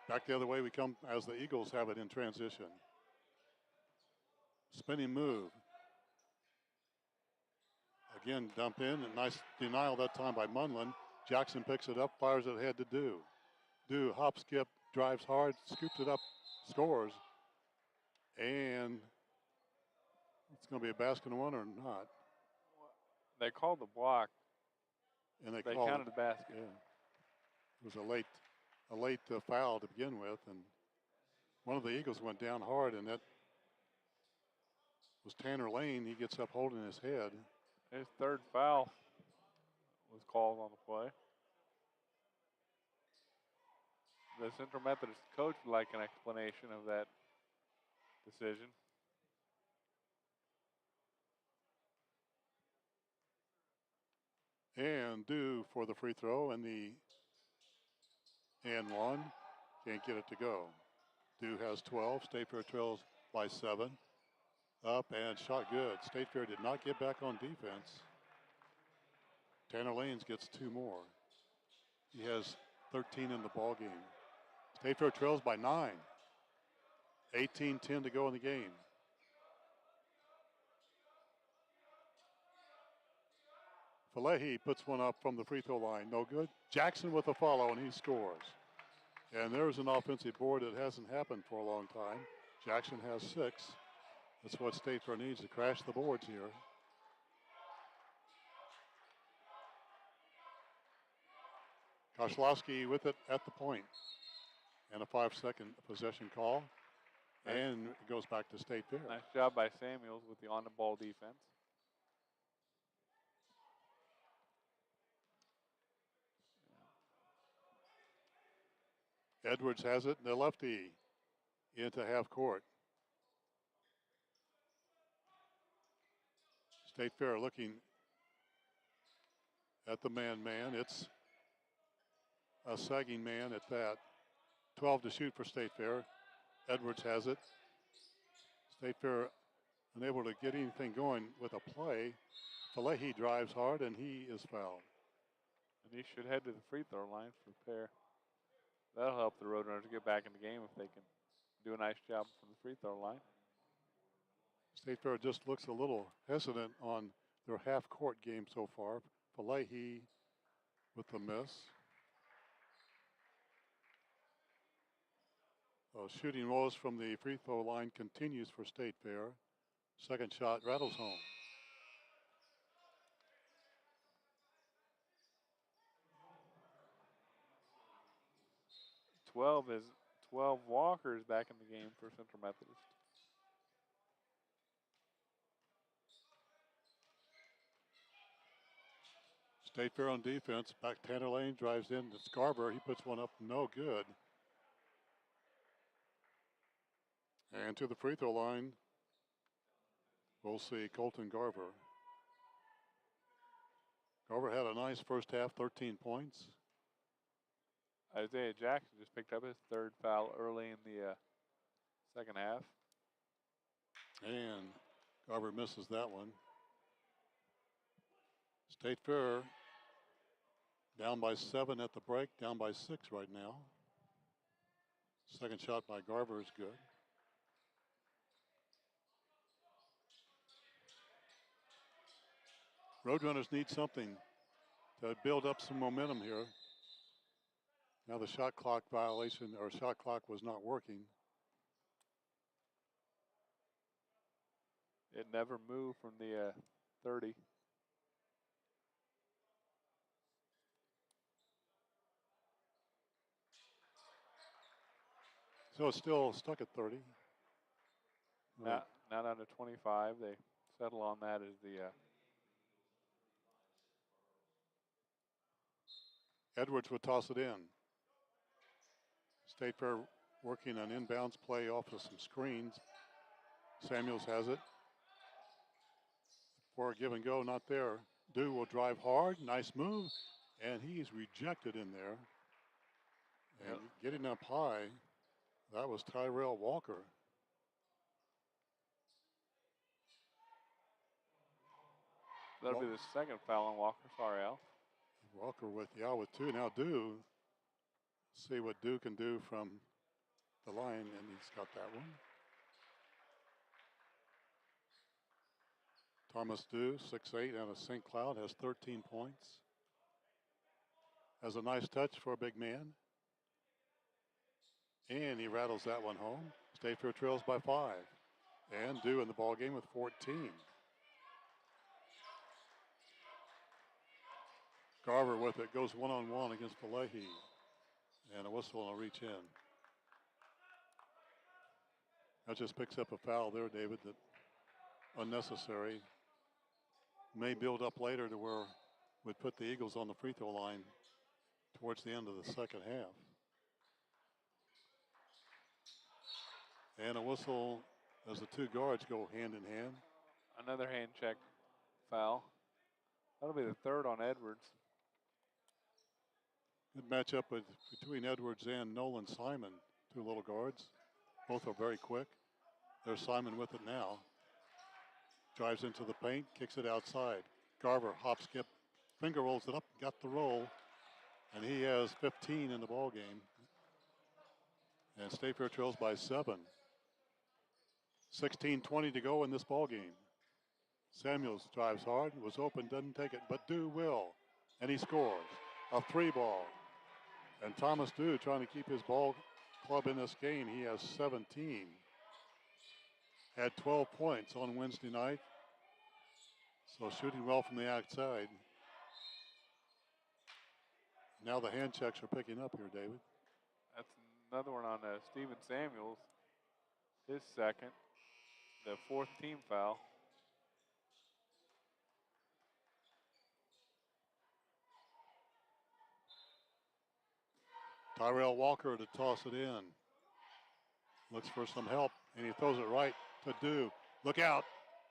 Back the other way we come as the Eagles have it in transition. Spinning move. Again, dump in. A nice denial that time by Munlin. Jackson picks it up, fires it ahead to Do. Do, hop, skip, drives hard, scoops it up, scores. And it's going to be a basket and one or not. They called the block. And they counted the basket. Yeah. It was a late foul to begin with, and one of the Eagles went down hard, and that was Tanner Lane. He gets up holding his head. His third foul was called on the play. The Central Methodist coach would like an explanation of that decision. And due for the free throw and the and one. Can't get it to go. Dew has 12. State Fair trails by 7. Up and shot good. State Fair did not get back on defense. Tanner Lanes gets 2 more. He has 13 in the ball game. State Fair trails by 9. 18-10 to go in the game. Falehi puts one up from the free throw line. No good. Jackson with a follow, and he scores. And there's an offensive board that hasn't happened for a long time. Jackson has 6. That's what State Fair needs to crash the boards here. Koslowski with it at the point. And a 5-second possession call. And it goes back to State Fair. Nice job by Samuels with the on-the-ball defense. Edwards has it, the lefty into half court. State Fair looking at the man-man. It's a sagging man at that. 12 to shoot for State Fair. Edwards has it. State Fair unable to get anything going with a play. Falehi drives hard, and he is fouled. And he should head to the free throw line for Fair. That'll help the Roadrunners get back in the game if they can do a nice job from the free throw line. State Fair just looks a little hesitant on their half-court game so far. Falehi with the miss. Shooting woes from the free throw line continues for State Fair. Second shot rattles home. Is 12 Walkers back in the game for Central Methodist. State Fair on defense. Back Tanner Lane drives in to Scarborough. He puts one up, no good. And to the free throw line, we'll see Colton Garver. Garver had a nice first half, 13 points. Isaiah Jackson just picked up his third foul early in the second half. And Garber misses that one. State Fair down by 7 at the break, down by 6 right now. Second shot by Garber is good. Roadrunners need something to build up some momentum here. Now the shot clock violation, or shot clock was not working. It never moved from the 30. So it's still stuck at 30. Not down to 25. They settle on that as the Edwards would toss it in. State Fair working an inbounds play off of some screens. Samuels has it. For a give and go, not there. Dew will drive hard, nice move, and he's rejected in there. And getting up high, that was Tyrell Walker. That'll be the second foul on Walker. Sorry, Al. Walker with 2. Now Dew, see what Dew can do from the line, and he's got that one. Thomas Dew, 6'8", out of St. Cloud, has 13 points. Has a nice touch for a big man. And he rattles that one home. State Fair trails by 5. And Dew in the ball game with 14. Garver with it, goes one-on-one against Leahy. And a whistle will reach in. That just picks up a foul there, David, that unnecessary. May build up later to where we'd put the Eagles on the free throw line towards the end of the second half. And a whistle as the two guards go hand in hand. Another hand check foul. That'll be the third on Edwards. Good matchup between Edwards and Nolan Simon, two little guards. Both are very quick. There's Simon with it now. Drives into the paint, kicks it outside. Garver, hop, skip, finger rolls it up, got the roll, and he has 15 in the ball game. And State Fair trails by 7. 16:20 to go in this ball game. Samuels drives hard, was open, doesn't take it, but Dew will, and he scores. A 3-ball. And Thomas Dew trying to keep his ball club in this game. He has 17. Had 12 points on Wednesday night. So shooting well from the outside. Now the hand checks are picking up here, David. That's another one on Steven Samuels. His second. The fourth team foul. Tyrell Walker to toss it in. Looks for some help, and he throws it right to Dew. Look out.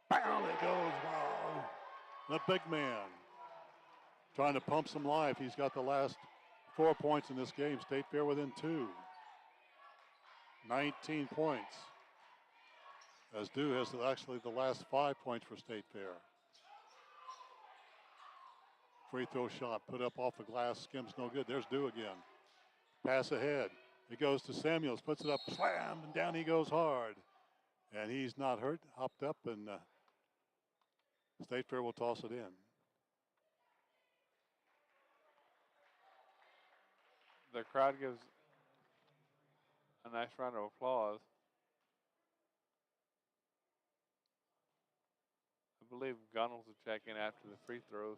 Bam, it goes. Wow. The big man trying to pump some life. He's got the last 4 points in this game. State Fair within 2. 19 points. As Dew has actually the last 5 points for State Fair. Free throw shot put up off the glass. Skims no good. There's Dew again. Pass ahead. It goes to Samuels. Puts it up. Slam. And down he goes hard. And he's not hurt. Hopped up, and State Fair will toss it in. The crowd gives a nice round of applause. I believe Gunnels will check in after the free throws.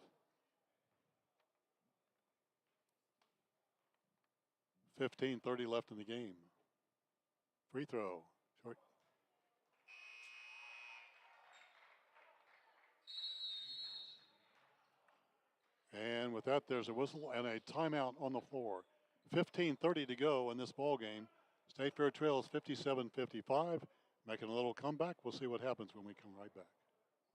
15:30 left in the game. Free throw. Short. And with that, there's a whistle and a timeout on the floor. 15:30 to go in this ball game. State Fair trails 57-55. Making a little comeback. We'll see what happens when we come right back.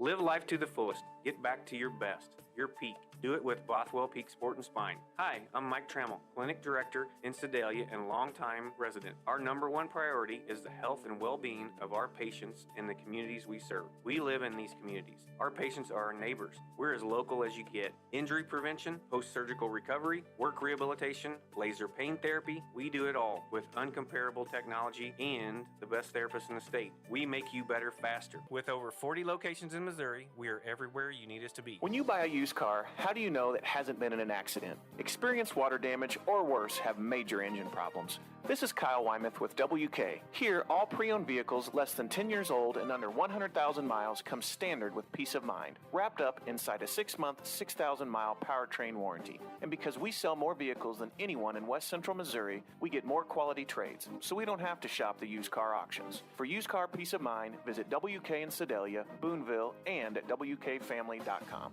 Live life to the fullest. Get back to your best. your peak. Do it with Bothwell Peak Sport and Spine. Hi, I'm Mike Trammell, Clinic Director in Sedalia and longtime resident. Our number one priority is the health and well-being of our patients and the communities we serve. We live in these communities. Our patients are our neighbors. We're as local as you get. Injury prevention, post-surgical recovery, work rehabilitation, laser pain therapy, we do it all with uncomparable technology and the best therapists in the state. We make you better faster. With over 40 locations in Missouri, we are everywhere you need us to be. When you buy a used car, how do you know that hasn't been in an accident? Experienced water damage or worse have major engine problems. This is Kyle Wymuth with WK. Here, all pre-owned vehicles less than 10 years old and under 100,000 miles come standard with peace of mind, wrapped up inside a 6-month, 6,000-mile powertrain warranty. And because we sell more vehicles than anyone in West Central Missouri, we get more quality trades, so we don't have to shop the used car auctions. For used car peace of mind, visit WK in Sedalia, Boonville, and at WKFamily.com.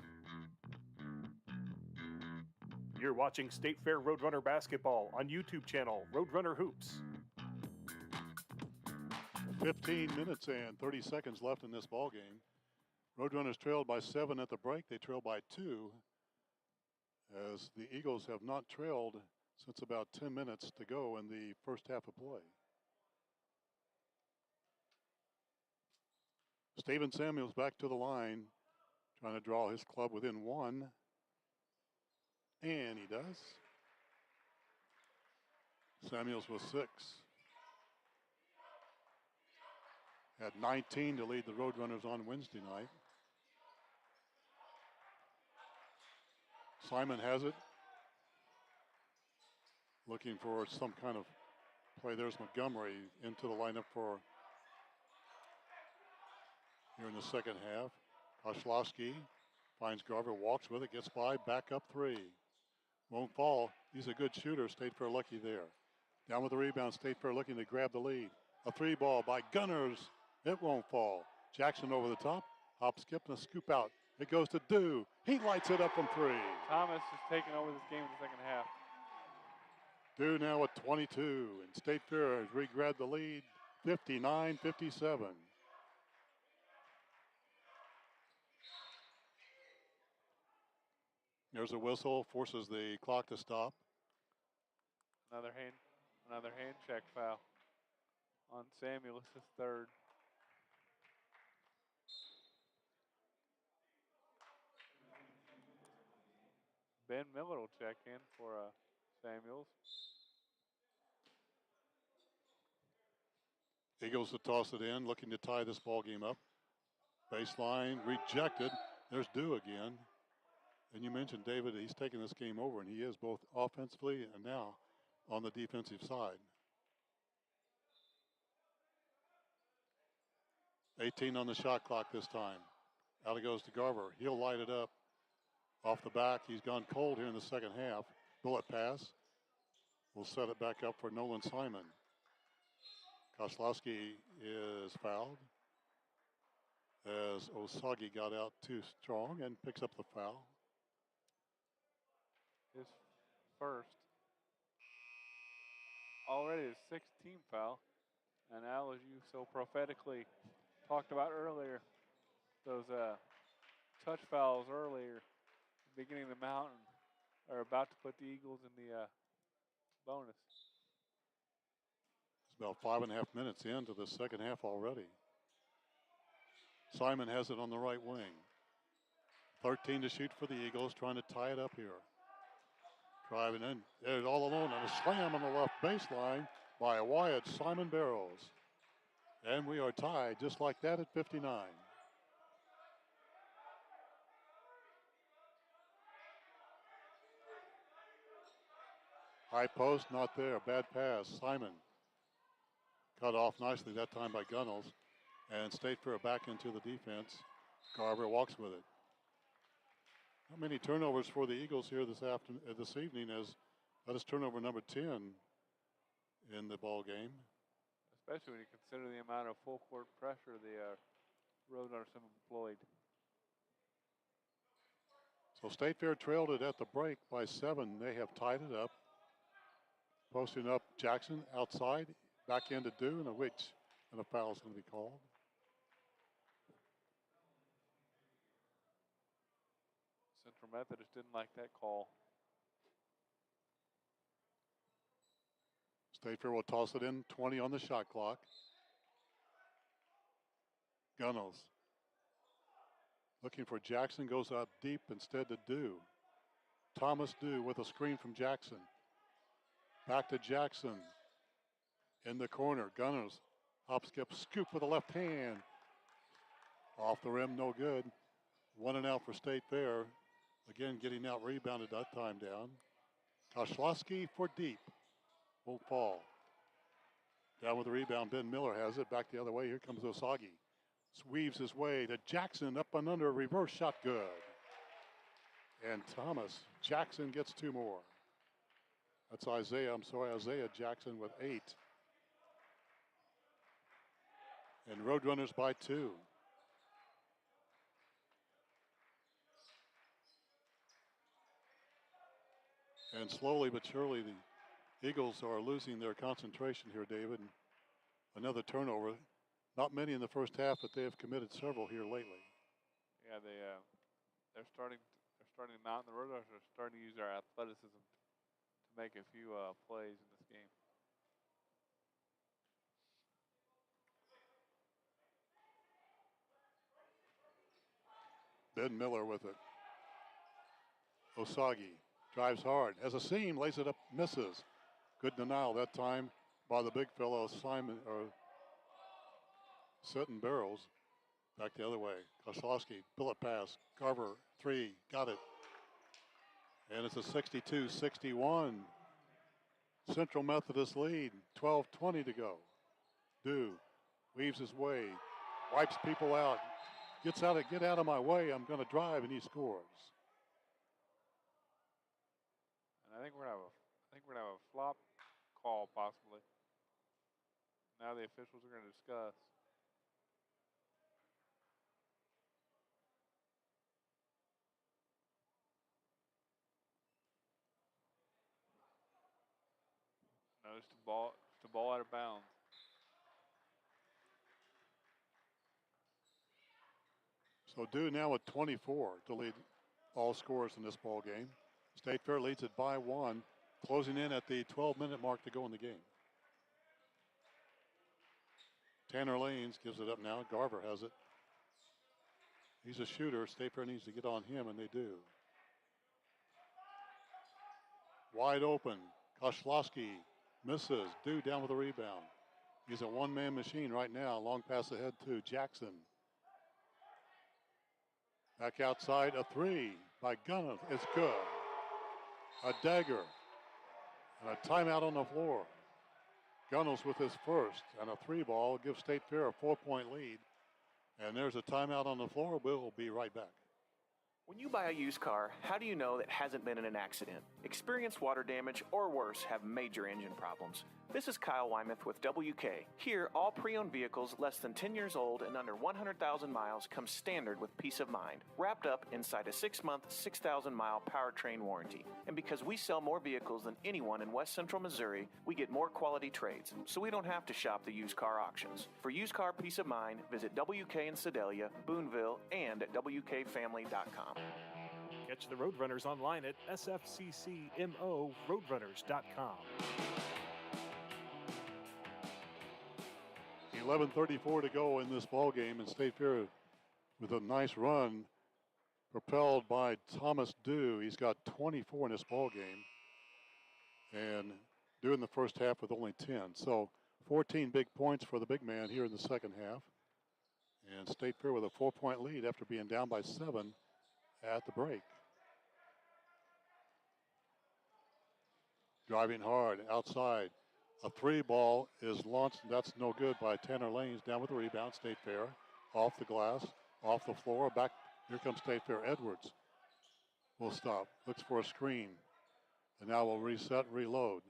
You're watching State Fair Roadrunner basketball on YouTube channel Roadrunner Hoops. 15 minutes and 30 seconds left in this ball game. Roadrunners trailed by 7 at the break. They trail by 2 as the Eagles have not trailed since about 10 minutes to go in the first half of play. Steven Samuels back to the line, trying to draw his club within 1. And he does. Samuels with 6. Had 19 to lead the Roadrunners on Wednesday night. Simon has it. Looking for some kind of play. There's Montgomery into the lineup for here in the second half. Koslowski finds Garver, walks with it, gets by, back up 3. Won't fall. He's a good shooter. State Fair lucky there. Down with the rebound. State Fair looking to grab the lead. A 3 ball by Gunners. It won't fall. Jackson over the top. Hop, skip, and a scoop out. It goes to Dew. He lights it up from 3. Thomas is taking over this game in the second half. Dew now at 22. And State Fair has re-grabbed the lead. 59-57. There's a whistle, forces the clock to stop. Another hand check foul on Samuels, his third. Ben Miller will check in for Samuels. Eagles to toss it in, looking to tie this ball game up. Baseline rejected. There's Dew again. And you mentioned, David, he's taking this game over, and he is both offensively and now on the defensive side. 18 on the shot clock this time. Out it goes to Garver. He'll light it up off the back. He's gone cold here in the second half. Bullet pass. We'll set it back up for Nolan Simon. Koslowski is fouled as Osagi got out too strong and picks up the foul. His first. Already his 6th team foul. And now, as you so prophetically talked about earlier, those touch fouls earlier, beginning of the mountain, are about to put the Eagles in the bonus. It's about 5.5 minutes into the second half already. Simon has it on the right wing. 13 to shoot for the Eagles, trying to tie it up here. Driving in, there's all alone, and a slam on the left baseline by Wyatt Simon Barrows. And we are tied just like that at 59. High post, not there. Bad pass. Simon cut off nicely that time by Gunnels. And State Fair back into the defense. Garver walks with it. Not many turnovers for the Eagles here this evening, as that is turnover number 10 in the ball game. Especially when you consider the amount of full court pressure the Roadrunners have employed. So State Fair trailed it at the break by 7. They have tied it up. Posting up Jackson outside, back into Dew, and a foul is going to be called. Central Methodist didn't like that call. State Fair will toss it in, 20 on the shot clock. Gunnels looking for Jackson, goes out deep instead to Dew. Thomas Dew with a screen from Jackson. Back to Jackson. In the corner, Gunners hop, skip, scoop with the left hand. Off the rim, no good. 1 and out for State Fair. Again, getting out rebounded that time down. Koslowski for deep. Won't fall. Down with the rebound, Ben Miller has it. Back the other way, here comes Osagi. Weaves his way to Jackson, up and under, reverse shot, good. And Thomas Jackson gets 2 more. That's Isaiah Jackson with 8. And Roadrunners by 2. And slowly but surely, the Eagles are losing their concentration here, David. Another turnover. Not many in the first half, but they have committed several here lately. Yeah, they're starting not, and the Roadrunners are starting to use their athleticism to make a few plays in this game. Ben Miller with it. Osagi drives hard, has a seam, lays it up, misses. Good denial that time by the big fellow, Sutton Barrows. Back the other way. Koslowski, bullet pass. Carver, 3, got it. And it's a 62-61. Central Methodist lead, 12:20 to go. Dew weaves his way, wipes people out, get out of my way, I'm going to drive, and he scores. And I think we're gonna have a flop call possibly. Now the officials are going to discuss. No, it's the ball out of bounds. So Dew now with 24 to lead all scorers in this ball game. State Fair leads it by 1, closing in at the 12-minute mark to go in the game. Tanner Lanes gives it up now. Garver has it. He's a shooter. State Fair needs to get on him, and they do. Wide open. Koslowski misses. Dew down with a rebound. He's a one-man machine right now. Long pass ahead to Jackson. Back outside, a 3 by Gunner. It's good. A dagger. And a timeout on the floor. Gunnels with his first, and a 3 ball gives State Fair a 4-point lead. And there's a timeout on the floor. We'll be right back. When you buy a used car, how do you know that hasn't been in an accident? Experienced water damage or worse have major engine problems. This is Kyle Wymuth with WK. Here, all pre-owned vehicles less than 10 years old and under 100,000 miles come standard with peace of mind, wrapped up inside a 6-month, 6,000-mile powertrain warranty. And because we sell more vehicles than anyone in West Central Missouri, we get more quality trades, so we don't have to shop the used car auctions. For used car peace of mind, visit WK in Sedalia, Boonville, and at WKFamily.com. Catch the Roadrunners online at SFCCMORoadrunners.com. 11:34 to go in this ball game, and State Fair with a nice run propelled by Thomas Dew. He's got 24 in this ball game, and Dew in the first half with only 10. So 14 big points for the big man here in the second half, and State Fair with a 4-point lead after being down by 7 at the break. Driving hard outside. A 3 ball is launched. That's no good by Tanner Lanes. Down with the rebound. State Fair. Off the glass. Off the floor. Back. Here comes State Fair. Edwards will stop. Looks for a screen. And now we'll reset and reload.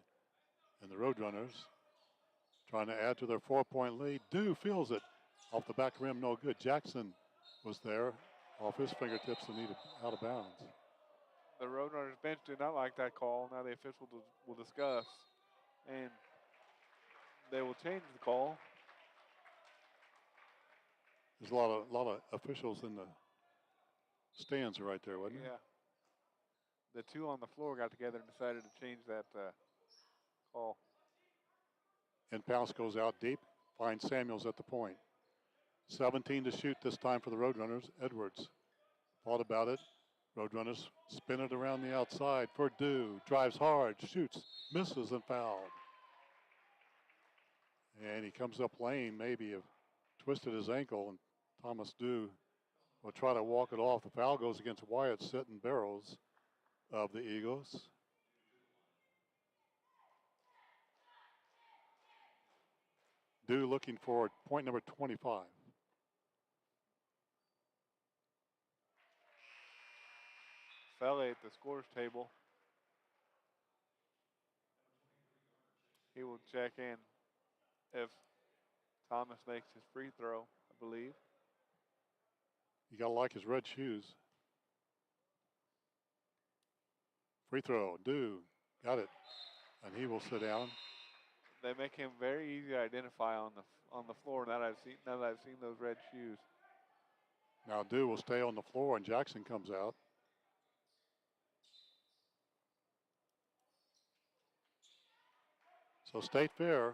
And the Roadrunners trying to add to their 4-point lead. Dew feels it. Off the back rim. No good. Jackson was there. Off his fingertips and needed out of bounds. The Roadrunners bench did not like that call. Now the official will discuss, and they will change the call. There's a lot of officials in the stands right there, wasn't there? Yeah. the two on the floor got together and decided to change that call. And Pounce goes out deep, finds Samuels at the point. 17 to shoot this time for the Roadrunners. Edwards thought about it. Roadrunners spin it around the outside for Dew. Drives hard, shoots, misses, and fouled. And he comes up lane, maybe have twisted his ankle, and Thomas Dew will try to walk it off. The foul goes against Wyatt Sitton Barrows of the Eagles. Dew looking for point number 25. Fele at the scores table. He will check in if Thomas makes his free throw, I believe. You gotta like his red shoes. Free throw, Dew, got it, and he will sit down. They make him very easy to identify on the floor. Now that I've seen those red shoes. Now Dew will stay on the floor, and Jackson comes out. So State Fair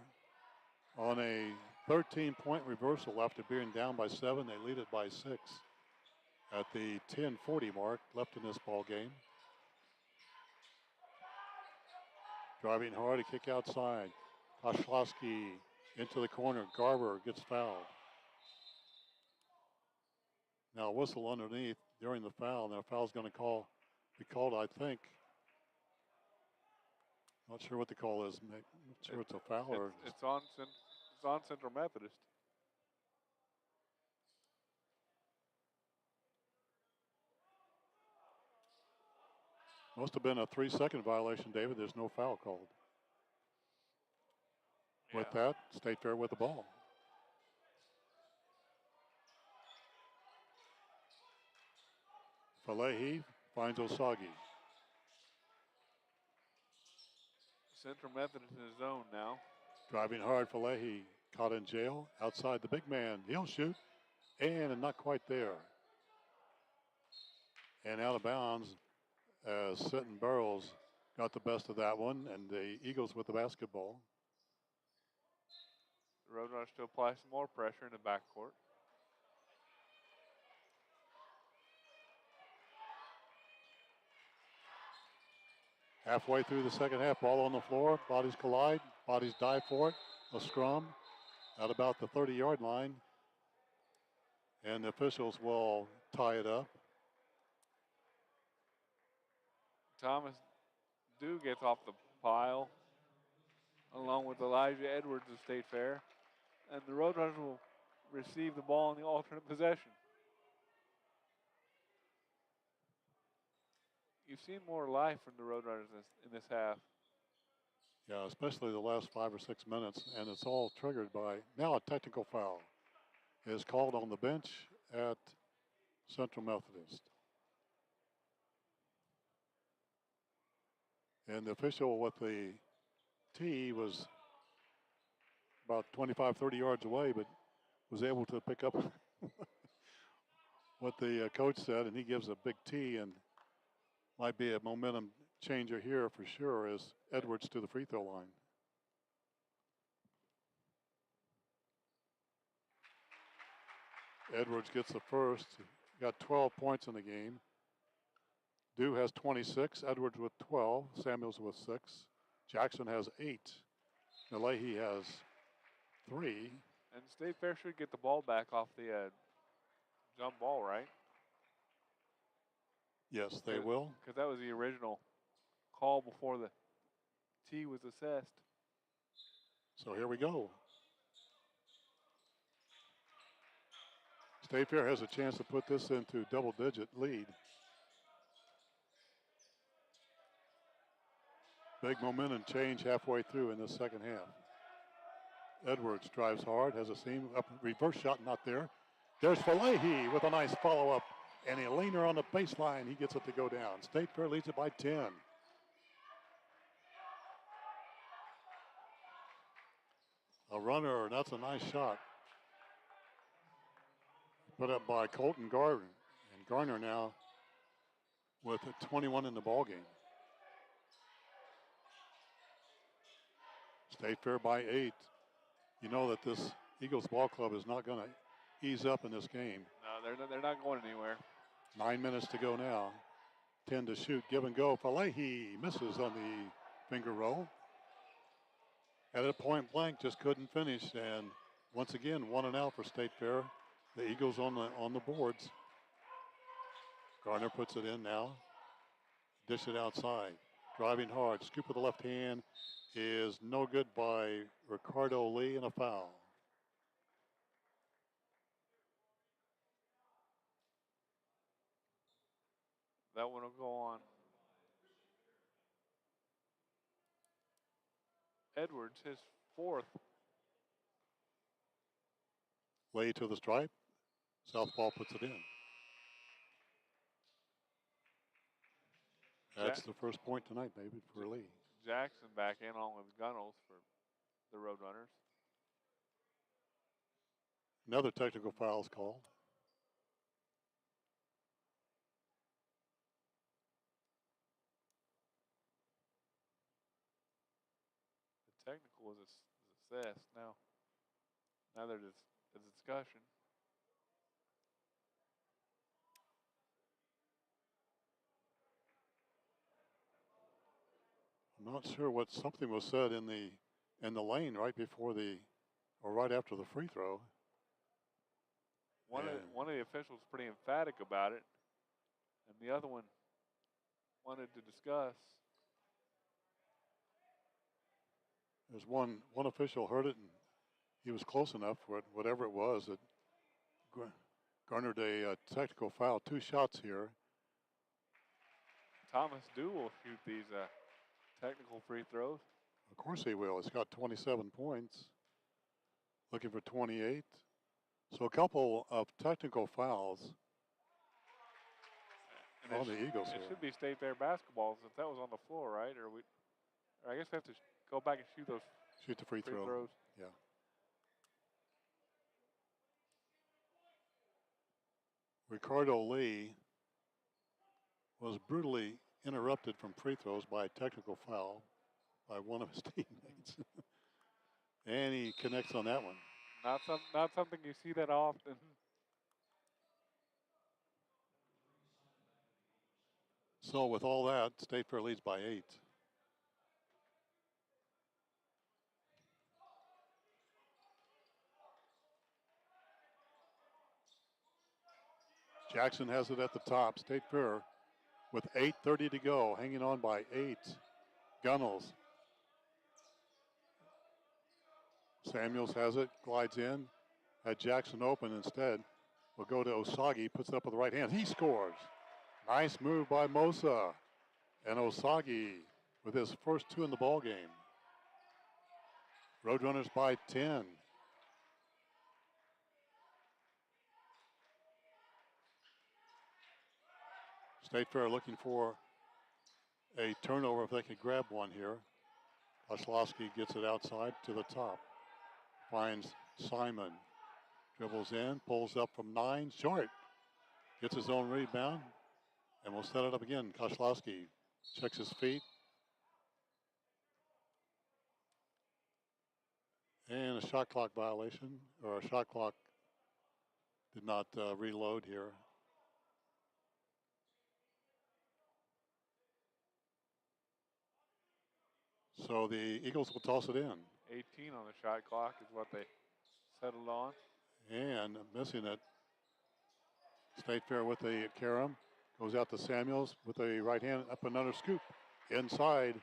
on a 13-point reversal after being down by 7. They lead it by 6 at the 10:40 mark left in this ball game. Driving hard, a kick outside. Koslowski into the corner. Garber gets fouled. Now a whistle underneath during the foul. Now a foul's going to be called, I think. Not sure what the call is. Not sure it's a foul or it's on Central Methodist. Must have been a 3-second violation, David. There's no foul called. Yeah. With that, State Fair with the ball. Falehi finds Osagi. Central Methodist in his zone now. Driving hard, Falehi caught in jail. Outside the big man. He'll shoot. And not quite there. And out of bounds as Sitton Burrows got the best of that one. And the Eagles with the basketball. The Roadrunners still apply some more pressure in the backcourt. Halfway through the second half, ball on the floor. Bodies collide. Bodies dive for it. A scrum at about the 30-yard line. And the officials will tie it up. Thomas Dew gets off the pile along with Elijah Edwards of State Fair. And the Roadrunners will receive the ball in the alternate possession. You've seen more life from the Roadrunners in this half. Yeah, especially the last 5 or 6 minutes. And it's all triggered by now a technical foul is called on the bench at Central Methodist. And the official with the tee was about 25, 30 yards away, but was able to pick up what the coach said, and he gives a big tee, and might be a momentum changer here for sure as Edwards to the free throw line. Edwards gets the first, got 12 points in the game. Dew has 26, Edwards with 12, Samuels with 6, Jackson has 8, Leahy has 3. And State Fair should get the ball back off the jump ball, right? Yes, they will. Because that was the original call before the tee was assessed. So here we go. State Fair has a chance to put this into double-digit lead. Big momentum change halfway through in the second half. Edwards drives hard, has a seam up, reverse shot, not there. There's Falehi with a nice follow-up, and a leaner on the baseline. He gets it to go down. State Fair leads it by 10. A runner, that's a nice shot. Put up by Colton Garner. And Garner now with a 21 in the ball game. State Fair by 8. You know that this Eagles ball club is not going to ease up in this game. No, they're not going anywhere. 9 minutes to go now. 10 to shoot. Give and go. Falehi misses on the finger roll. At a point blank, just couldn't finish. And once again, 1 and out for State Fair. The Eagles on the boards. Garner puts it in now. Dish it outside. Driving hard. Scoop with the left hand is no good by Ricardo Lee, and a foul. That one will go on. Edwards, his 4th. Lee to the stripe. Southpaw puts it in. That's the first point tonight, maybe, for Lee. Jackson back in along with Gunnels for the Roadrunners. Another technical foul is called. The technical was assessed. Now there's a discussion. I'm not sure what something was said in the lane right before or right after the free throw. One of the officials pretty emphatic about it, and the other one wanted to discuss. There's one official heard it, and he was close enough for whatever it was that garnered a technical foul. 2 shots here. Thomas Dew will shoot these technical free throws. Of course he will. He's got 27 points. Looking for 28. So a couple of technical fouls on the Eagles here. It should be State Fair basketball since that was on the floor, right? Or I guess we have to go back and shoot those. Shoot the free throws. Yeah. Ricardo Lee was brutally interrupted from free throws by a technical foul by one of his teammates. And he connects on that one. Not something you see that often. So with all that, State Fair leads by 8. Jackson has it at the top. State Fair with 8:30 to go, hanging on by 8. Gunnels. Samuels has it, glides in. Had Jackson open instead. Will go to Osagi, puts it up with the right hand. He scores. Nice move by Mosa. And Osagi with his first 2 in the ball game. Roadrunners by 10. State Fair looking for a turnover if they could grab one here. Koslowski gets it outside to the top. Finds Simon. Dribbles in, pulls up from 9, short. Gets his own rebound, and we'll set it up again. Koslowski checks his feet. And a shot clock violation, or a shot clock did not reload here. So the Eagles will toss it in. 18 on the shot clock is what they settled on. And missing it. State Fair with the carom. Goes out to Samuels with a right hand, up another scoop. Inside.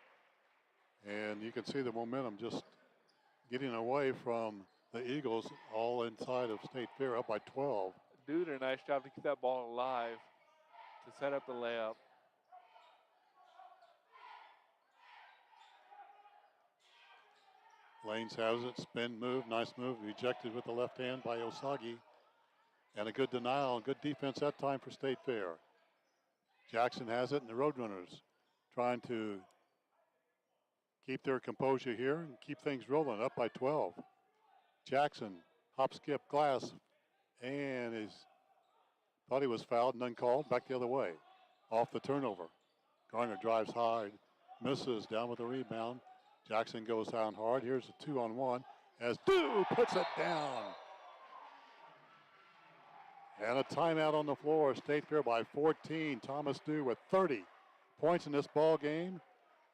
And you can see the momentum just getting away from the Eagles, all inside of State Fair, up by 12. Dude did a nice job to keep that ball alive, to set up the layup. Lanes has it, spin move, nice move, rejected with the left hand by Osagi. And a good denial, good defense that time for State Fair. Jackson has it, and the Roadrunners trying to keep their composure here and keep things rolling, up by 12. Jackson, hop, skip, glass, and thought he was fouled and uncalled, back the other way. off the turnover. Garner drives hard, misses, down with the rebound. Jackson goes down hard. Here's a 2-on-1 as Dew puts it down. And a timeout on the floor. State Fair by 14. Thomas Dew with 30 points in this ball game.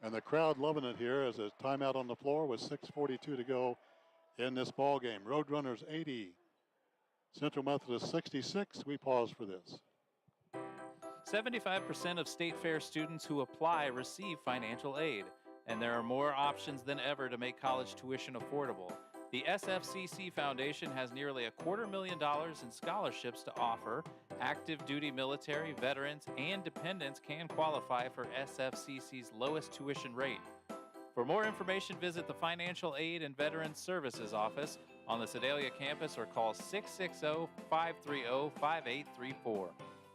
And the crowd loving it here as a timeout on the floor with 6:42 to go in this ball game. Roadrunners 80, Central Methodist 66. We pause for this. 75% of State Fair students who apply receive financial aid, and there are more options than ever to make college tuition affordable. The SFCC Foundation has nearly $250,000 in scholarships to offer. Active duty military, veterans, and dependents can qualify for SFCC's lowest tuition rate. For more information, visit the Financial Aid and Veterans Services Office on the Sedalia campus or call 660-530-5834.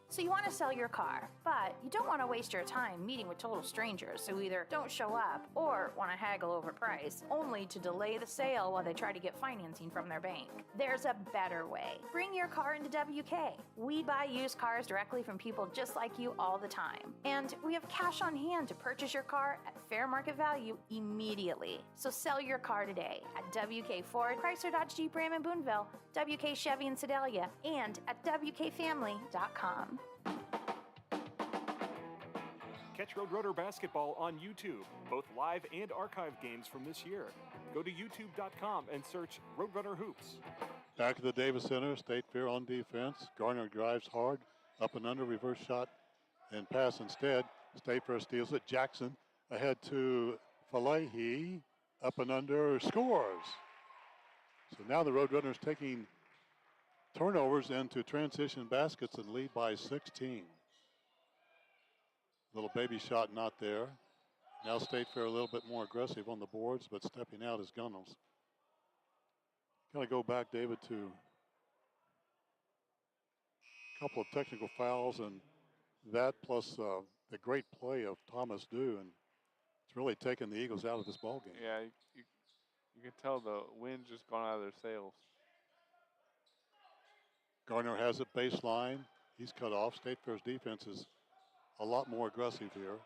So you want to sell your car, but you don't want to waste your time meeting with total strangers who either don't show up or want to haggle over price, only to delay the sale while they try to get financing from their bank. There's a better way. Bring your car into WK. We buy used cars directly from people just like you all the time. And we have cash on hand to purchase your car at fair market value immediately. So sell your car today at WK Ford, Chrysler Dodge Jeep Ram in Boonville, WK Chevy in Sedalia, and at WKFamily.com. Catch Roadrunner basketball on YouTube, both live and archive games from this year. Go to youtube.com and search Roadrunner Hoops. Back at the Davis Center, State Fair on defense. Garner drives hard, up and under, reverse shot, and pass instead. State Fair steals it. Jackson ahead to Falahi, up and under, scores. So now the Roadrunners taking turnovers into transition baskets and lead by 16. Little baby shot not there. Now State Fair a little bit more aggressive on the boards, but stepping out is Gunnels. Got to go back, David, to a couple of technical fouls, and that plus the great play of Thomas Dew, and it's really taken the Eagles out of this ball game. Yeah, you can tell the wind's just gone out of their sails. Garner has it baseline. He's cut off. State Fair's defense is a lot more aggressive here.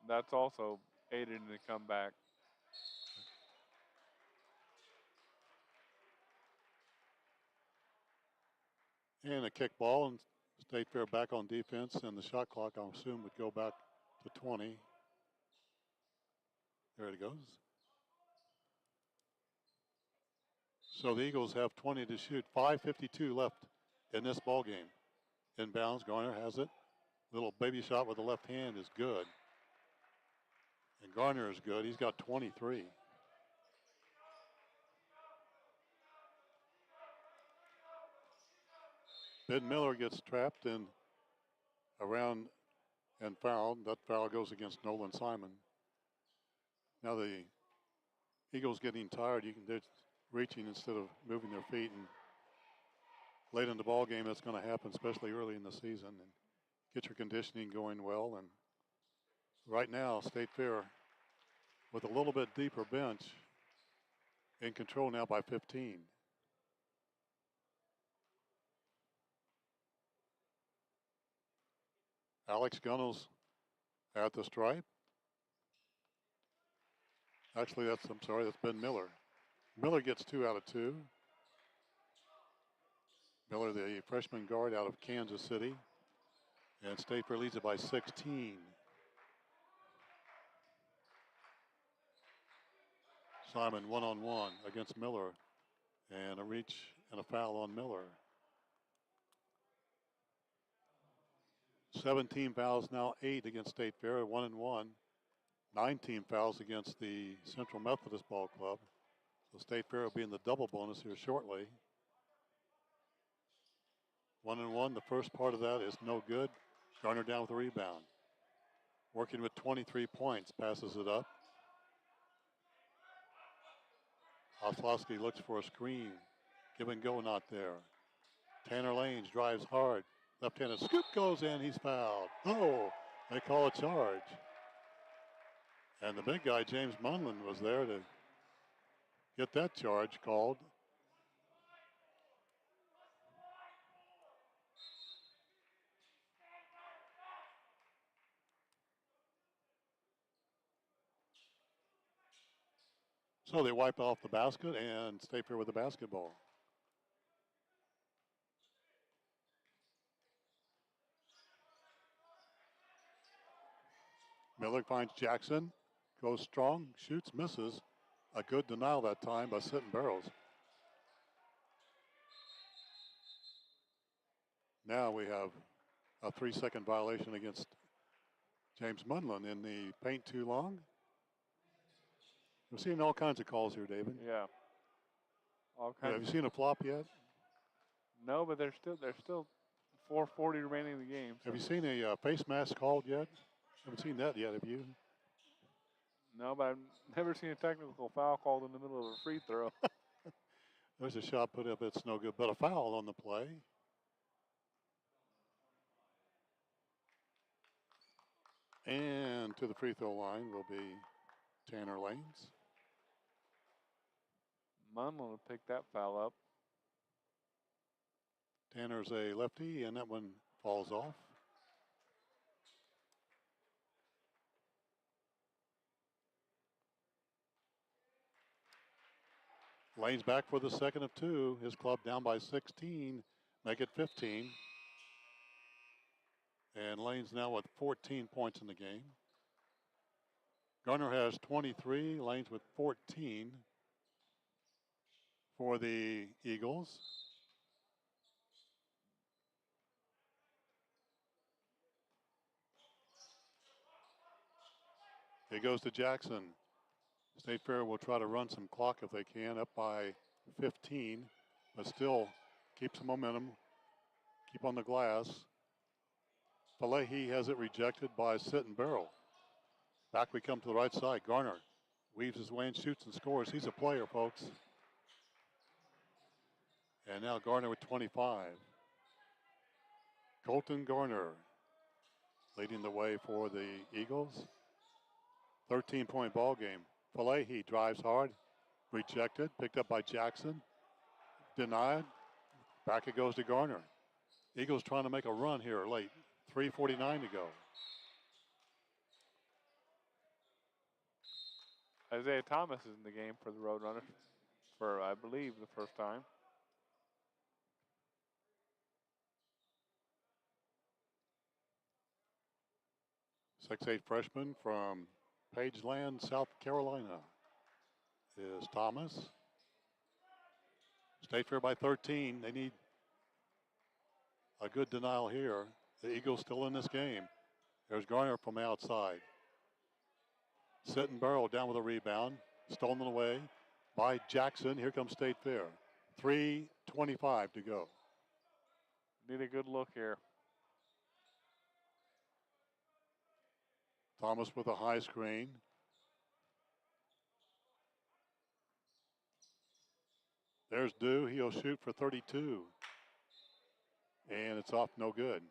That's also aided in the comeback. And a kick ball, and State Fair back on defense, and the shot clock, I assume, would go back to 20. There it goes. So the Eagles have 20 to shoot. 5:52 left in this ball game. Inbounds, Garner has it. Little baby shot with the left hand is good. And Garner is good. He's got 23. Ben Miller gets trapped in around and fouled. That foul goes against Nolan Simon. Now the Eagles getting tired. They're reaching instead of moving their feet, and late in the ball game, that's going to happen, especially early in the season. And get your conditioning going well. And right now, State Fair with a little bit deeper bench in control now by 15. Alex Gunnels at the stripe. Actually, that's Ben Miller. Miller gets 2 out of 2. Miller, the freshman guard out of Kansas City. And State Fair leads it by 16. Simon one-on-one against Miller. And a reach and a foul on Miller. 17 fouls now, 8 against State Fair, 1-1. 19 fouls against the Central Methodist Ball Club. So State Fair will be in the double bonus here shortly. 1-1, the first part of that is no good. Garner down with a rebound. Working with 23 points, passes it up. Oslowski looks for a screen. Give and go not there. Tanner Lanes drives hard. Left-handed scoop goes in, he's fouled. Oh, they call a charge. And the big guy, James Munlin, was there to get that charge called. So they wipe off the basket and State Fair with the basketball. Miller finds Jackson, goes strong, shoots, misses. A good denial that time by Sitton Barrows. Now we have a 3-second violation against James Munlin in the paint too long. We're seeing all kinds of calls here, David. Yeah. All kinds. Have you seen a flop yet? No, but there's still 4:40 remaining in the game. So. Have you seen a face mask called yet? Haven't seen that yet, have you? No, but I've never seen a technical foul called in the middle of a free throw. There's a shot put up, it's no good, but a foul on the play. And to the free throw line will be Tanner Lanes. Munlin will pick that foul up. Tanner's a lefty, and that one falls off. Lane's back for the second of two. His club down by 16, make it 15. And Lane's now with 14 points in the game. Garner has 23, Lane's with 14 for the Eagles. It goes to Jackson. State Fair will try to run some clock if they can, up by 15, but still keep some momentum, keep on the glass. Falehi has it rejected by Sitton Barrow. Back we come to the right side. Garner weaves his way and shoots and scores. He's a player, folks. And now Garner with 25. Colton Garner leading the way for the Eagles. 13-point ball game. Falehi drives hard, rejected, picked up by Jackson, denied. Back it goes to Garner. Eagles trying to make a run here late. 3:49 to go. Isaiah Thomas is in the game for the Roadrunners for, I believe, the first time. Six-eight freshman from Pageland, South Carolina is Thomas. State Fair by 13. They need a good denial here. The Eagles still in this game. There's Garner from outside. Sitton Barrow down with a rebound. Stolen away by Jackson. Here comes State Fair. 3:25 to go. Need a good look here. Thomas with a high screen. There's Dew. He'll shoot for 32. And it's off, no good.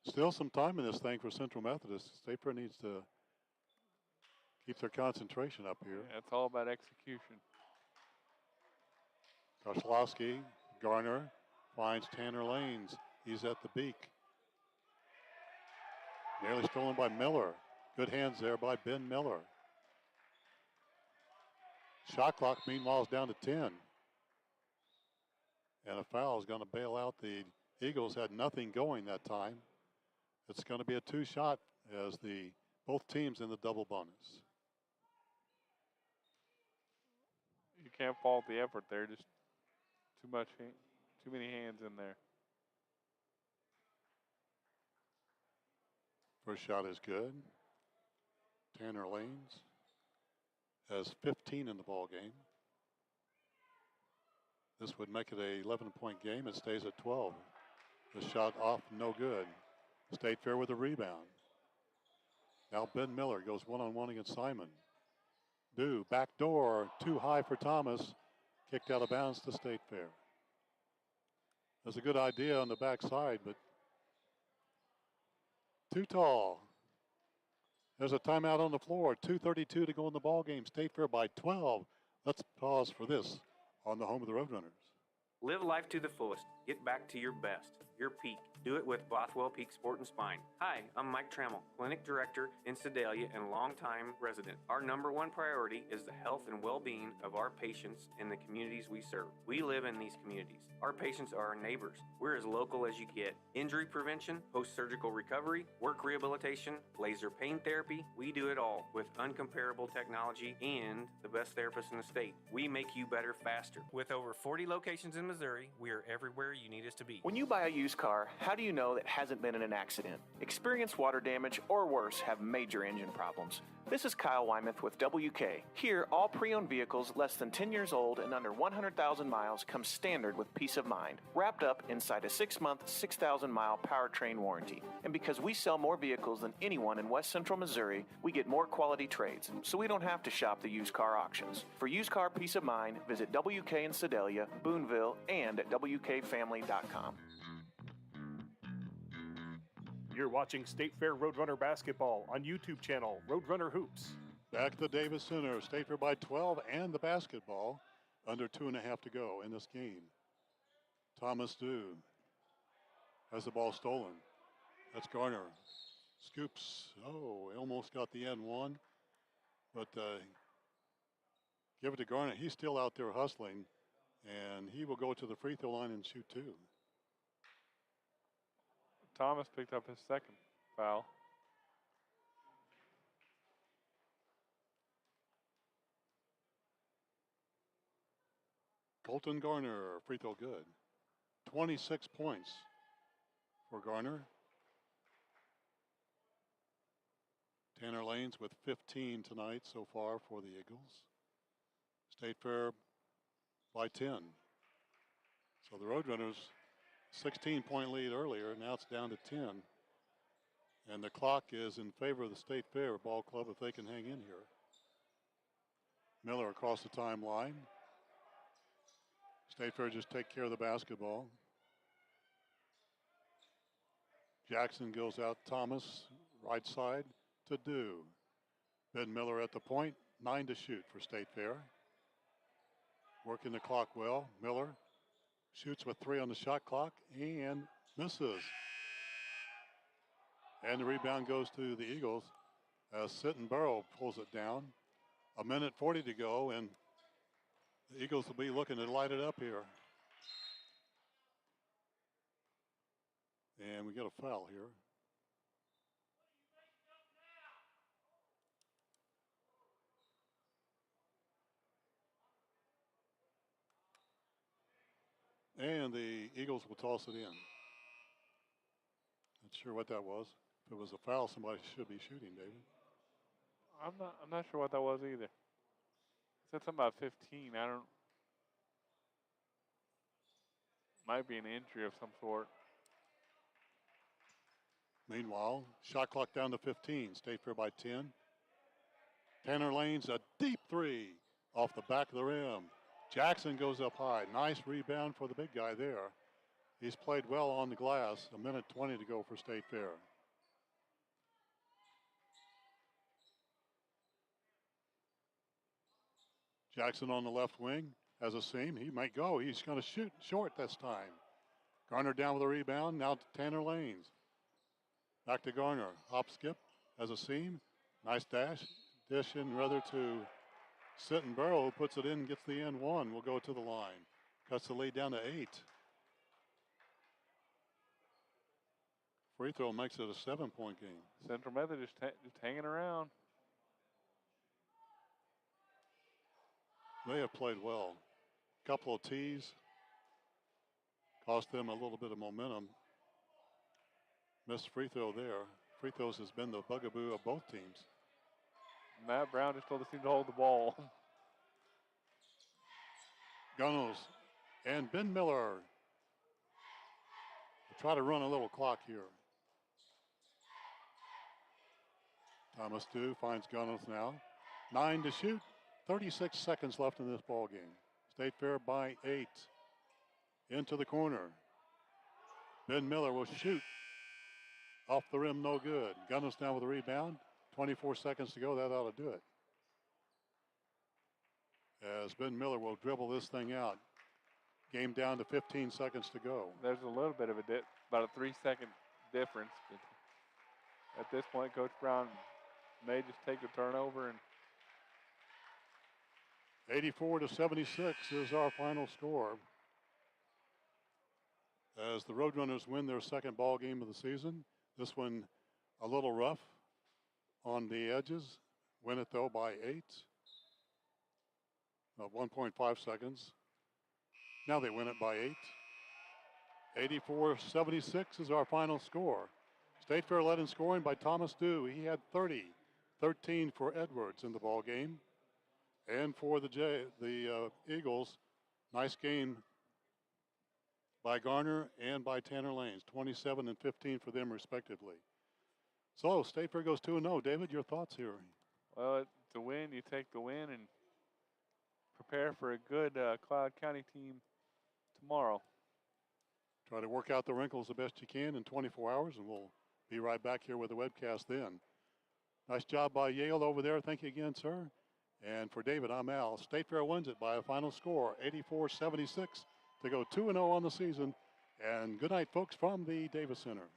Still some time in this thing for Central Methodist. State Fair needs to keep their concentration up here. Yeah, it's all about execution. Koslowski, Garner finds Tanner Lanes. He's at the beak. Nearly stolen by Miller. Good hands there by Ben Miller. Shot clock, meanwhile, is down to 10. And a foul is going to bail out the Eagles. Had nothing going that time. It's going to be a two-shot as both teams in the double bonus. You can't fault the effort there. Just too many hands in there. First shot is good. Tanner Lanes has 15 in the ball game. This would make it a 11-point game. It stays at 12. The shot off, no good. State Fair with a rebound. Now Ben Miller goes one-on-one against Simon. Dew, back door, too high for Thomas. Kicked out of bounds to State Fair. That's a good idea on the backside, but too tall. There's a timeout on the floor. 2:32 to go in the ball game. State Fair by 12. Let's pause for this on the home of the Roadrunners. Live life to the fullest. Get back to your best, your peak. Do it with Bothwell Peak Sport and Spine. Hi, I'm Mike Trammell, Clinic Director in Sedalia and longtime resident. Our number one priority is the health and well-being of our patients in the communities we serve. We live in these communities. Our patients are our neighbors. We're as local as you get. Injury prevention, post-surgical recovery, work rehabilitation, laser pain therapy, we do it all with uncomparable technology and the best therapists in the state. We make you better faster. With over 40 locations in Missouri, we are everywhere you need us to be. When you buy a used car, how do you know that hasn't been in an accident? Experienced water damage or worse have major engine problems. This is Kyle Wymuth with WK. Here, all pre-owned vehicles less than 10 years old and under 100,000 miles come standard with peace of mind, wrapped up inside a 6-month, 6,000-mile powertrain warranty. And because we sell more vehicles than anyone in West Central Missouri, we get more quality trades, so we don't have to shop the used car auctions. For used car peace of mind, visit WK in Sedalia, Boonville, and at WKFamily.com. You're watching State Fair Roadrunner basketball on YouTube channel Roadrunner Hoops. Back to the Davis Center. State Fair by 12 and the basketball. Under 2.5 to go in this game. Thomas Dew has the ball stolen. That's Garner. Scoops. Oh, he almost got the end one. But give it to Garner. He's still out there hustling. And he will go to the free throw line and shoot two. Thomas picked up his second foul. Colton Garner, free throw good. 26 points for Garner. Tanner Lanes with 15 tonight so far for the Eagles. State Fair by 10. So the Roadrunners, 16-point lead earlier, now it's down to 10. And the clock is in favor of the State Fair ball club if they can hang in here. Miller across the timeline. State Fair just take care of the basketball. Jackson goes out, Thomas, right side to Dew. Ben Miller at the point, 9 to shoot for State Fair. Working the clock well. Miller shoots with 3 on the shot clock and misses. And the rebound goes to the Eagles as Sittenborough pulls it down. 1:40 to go, and the Eagles will be looking to light it up here. And we get a foul here. And the Eagles will toss it in. Not sure what that was. If it was a foul, somebody should be shooting, David. I'm not sure what that was either. It said something about 15. Might be an injury of some sort. Meanwhile, shot clock down to 15. State Fair by 10. Tanner Lanes, a deep three off the back of the rim. Jackson goes up high. Nice rebound for the big guy there. He's played well on the glass. 1:20 to go for State Fair. Jackson on the left wing has a seam. He might go. He's going to shoot short this time. Garner down with a rebound. Now to Tanner Lanes. Back to Garner. Hop skip has a seam. Nice dash. Dish in rather to Sittenborough, who puts it in, gets the end one. Will go to the line. Cuts the lead down to 8. Free throw makes it a 7-point game. Central Methodist just hanging around. They have played well. Couple of tees. Cost them a little bit of momentum. Missed free throw there. Free throws has been the bugaboo of both teams. Matt Brown just told the team to hold the ball. Gunnels and Ben Miller. We'll try to run a little clock here. Thomas Dew finds Gunnels now. 9 to shoot. 36 seconds left in this ball game. State Fair by 8. Into the corner. Ben Miller will shoot. Off the rim, no good. Gunnels down with a rebound. 24 seconds to go, that ought to do it. As Ben Miller will dribble this thing out. game down to 15 seconds to go. There's a little bit of about a 3-second difference. But at this point, Coach Brown may just take the turnover. And 84-76 is our final score. As the Roadrunners win their second ball game of the season. This one a little rough on the edges. Win it though by 8. 1.5 seconds. Now they win it by 8. 84-76 is our final score. State Fair led in scoring by Thomas Dew. He had 30. 13 for Edwards in the ball game. And for the Eagles, nice game by Garner and by Tanner Lanes. 27 and 15 for them respectively. So State Fair goes 2-0. David, your thoughts here? Well, it's a win. You take the win and prepare for a good Cloud County team tomorrow. Try to work out the wrinkles the best you can in 24 hours, and we'll be right back here with the webcast then. Nice job by Yale over there. Thank you again, sir. And for David, I'm Al. State Fair wins it by a final score, 84-76, to go 2-0 on the season. And good night, folks, from the Davis Center.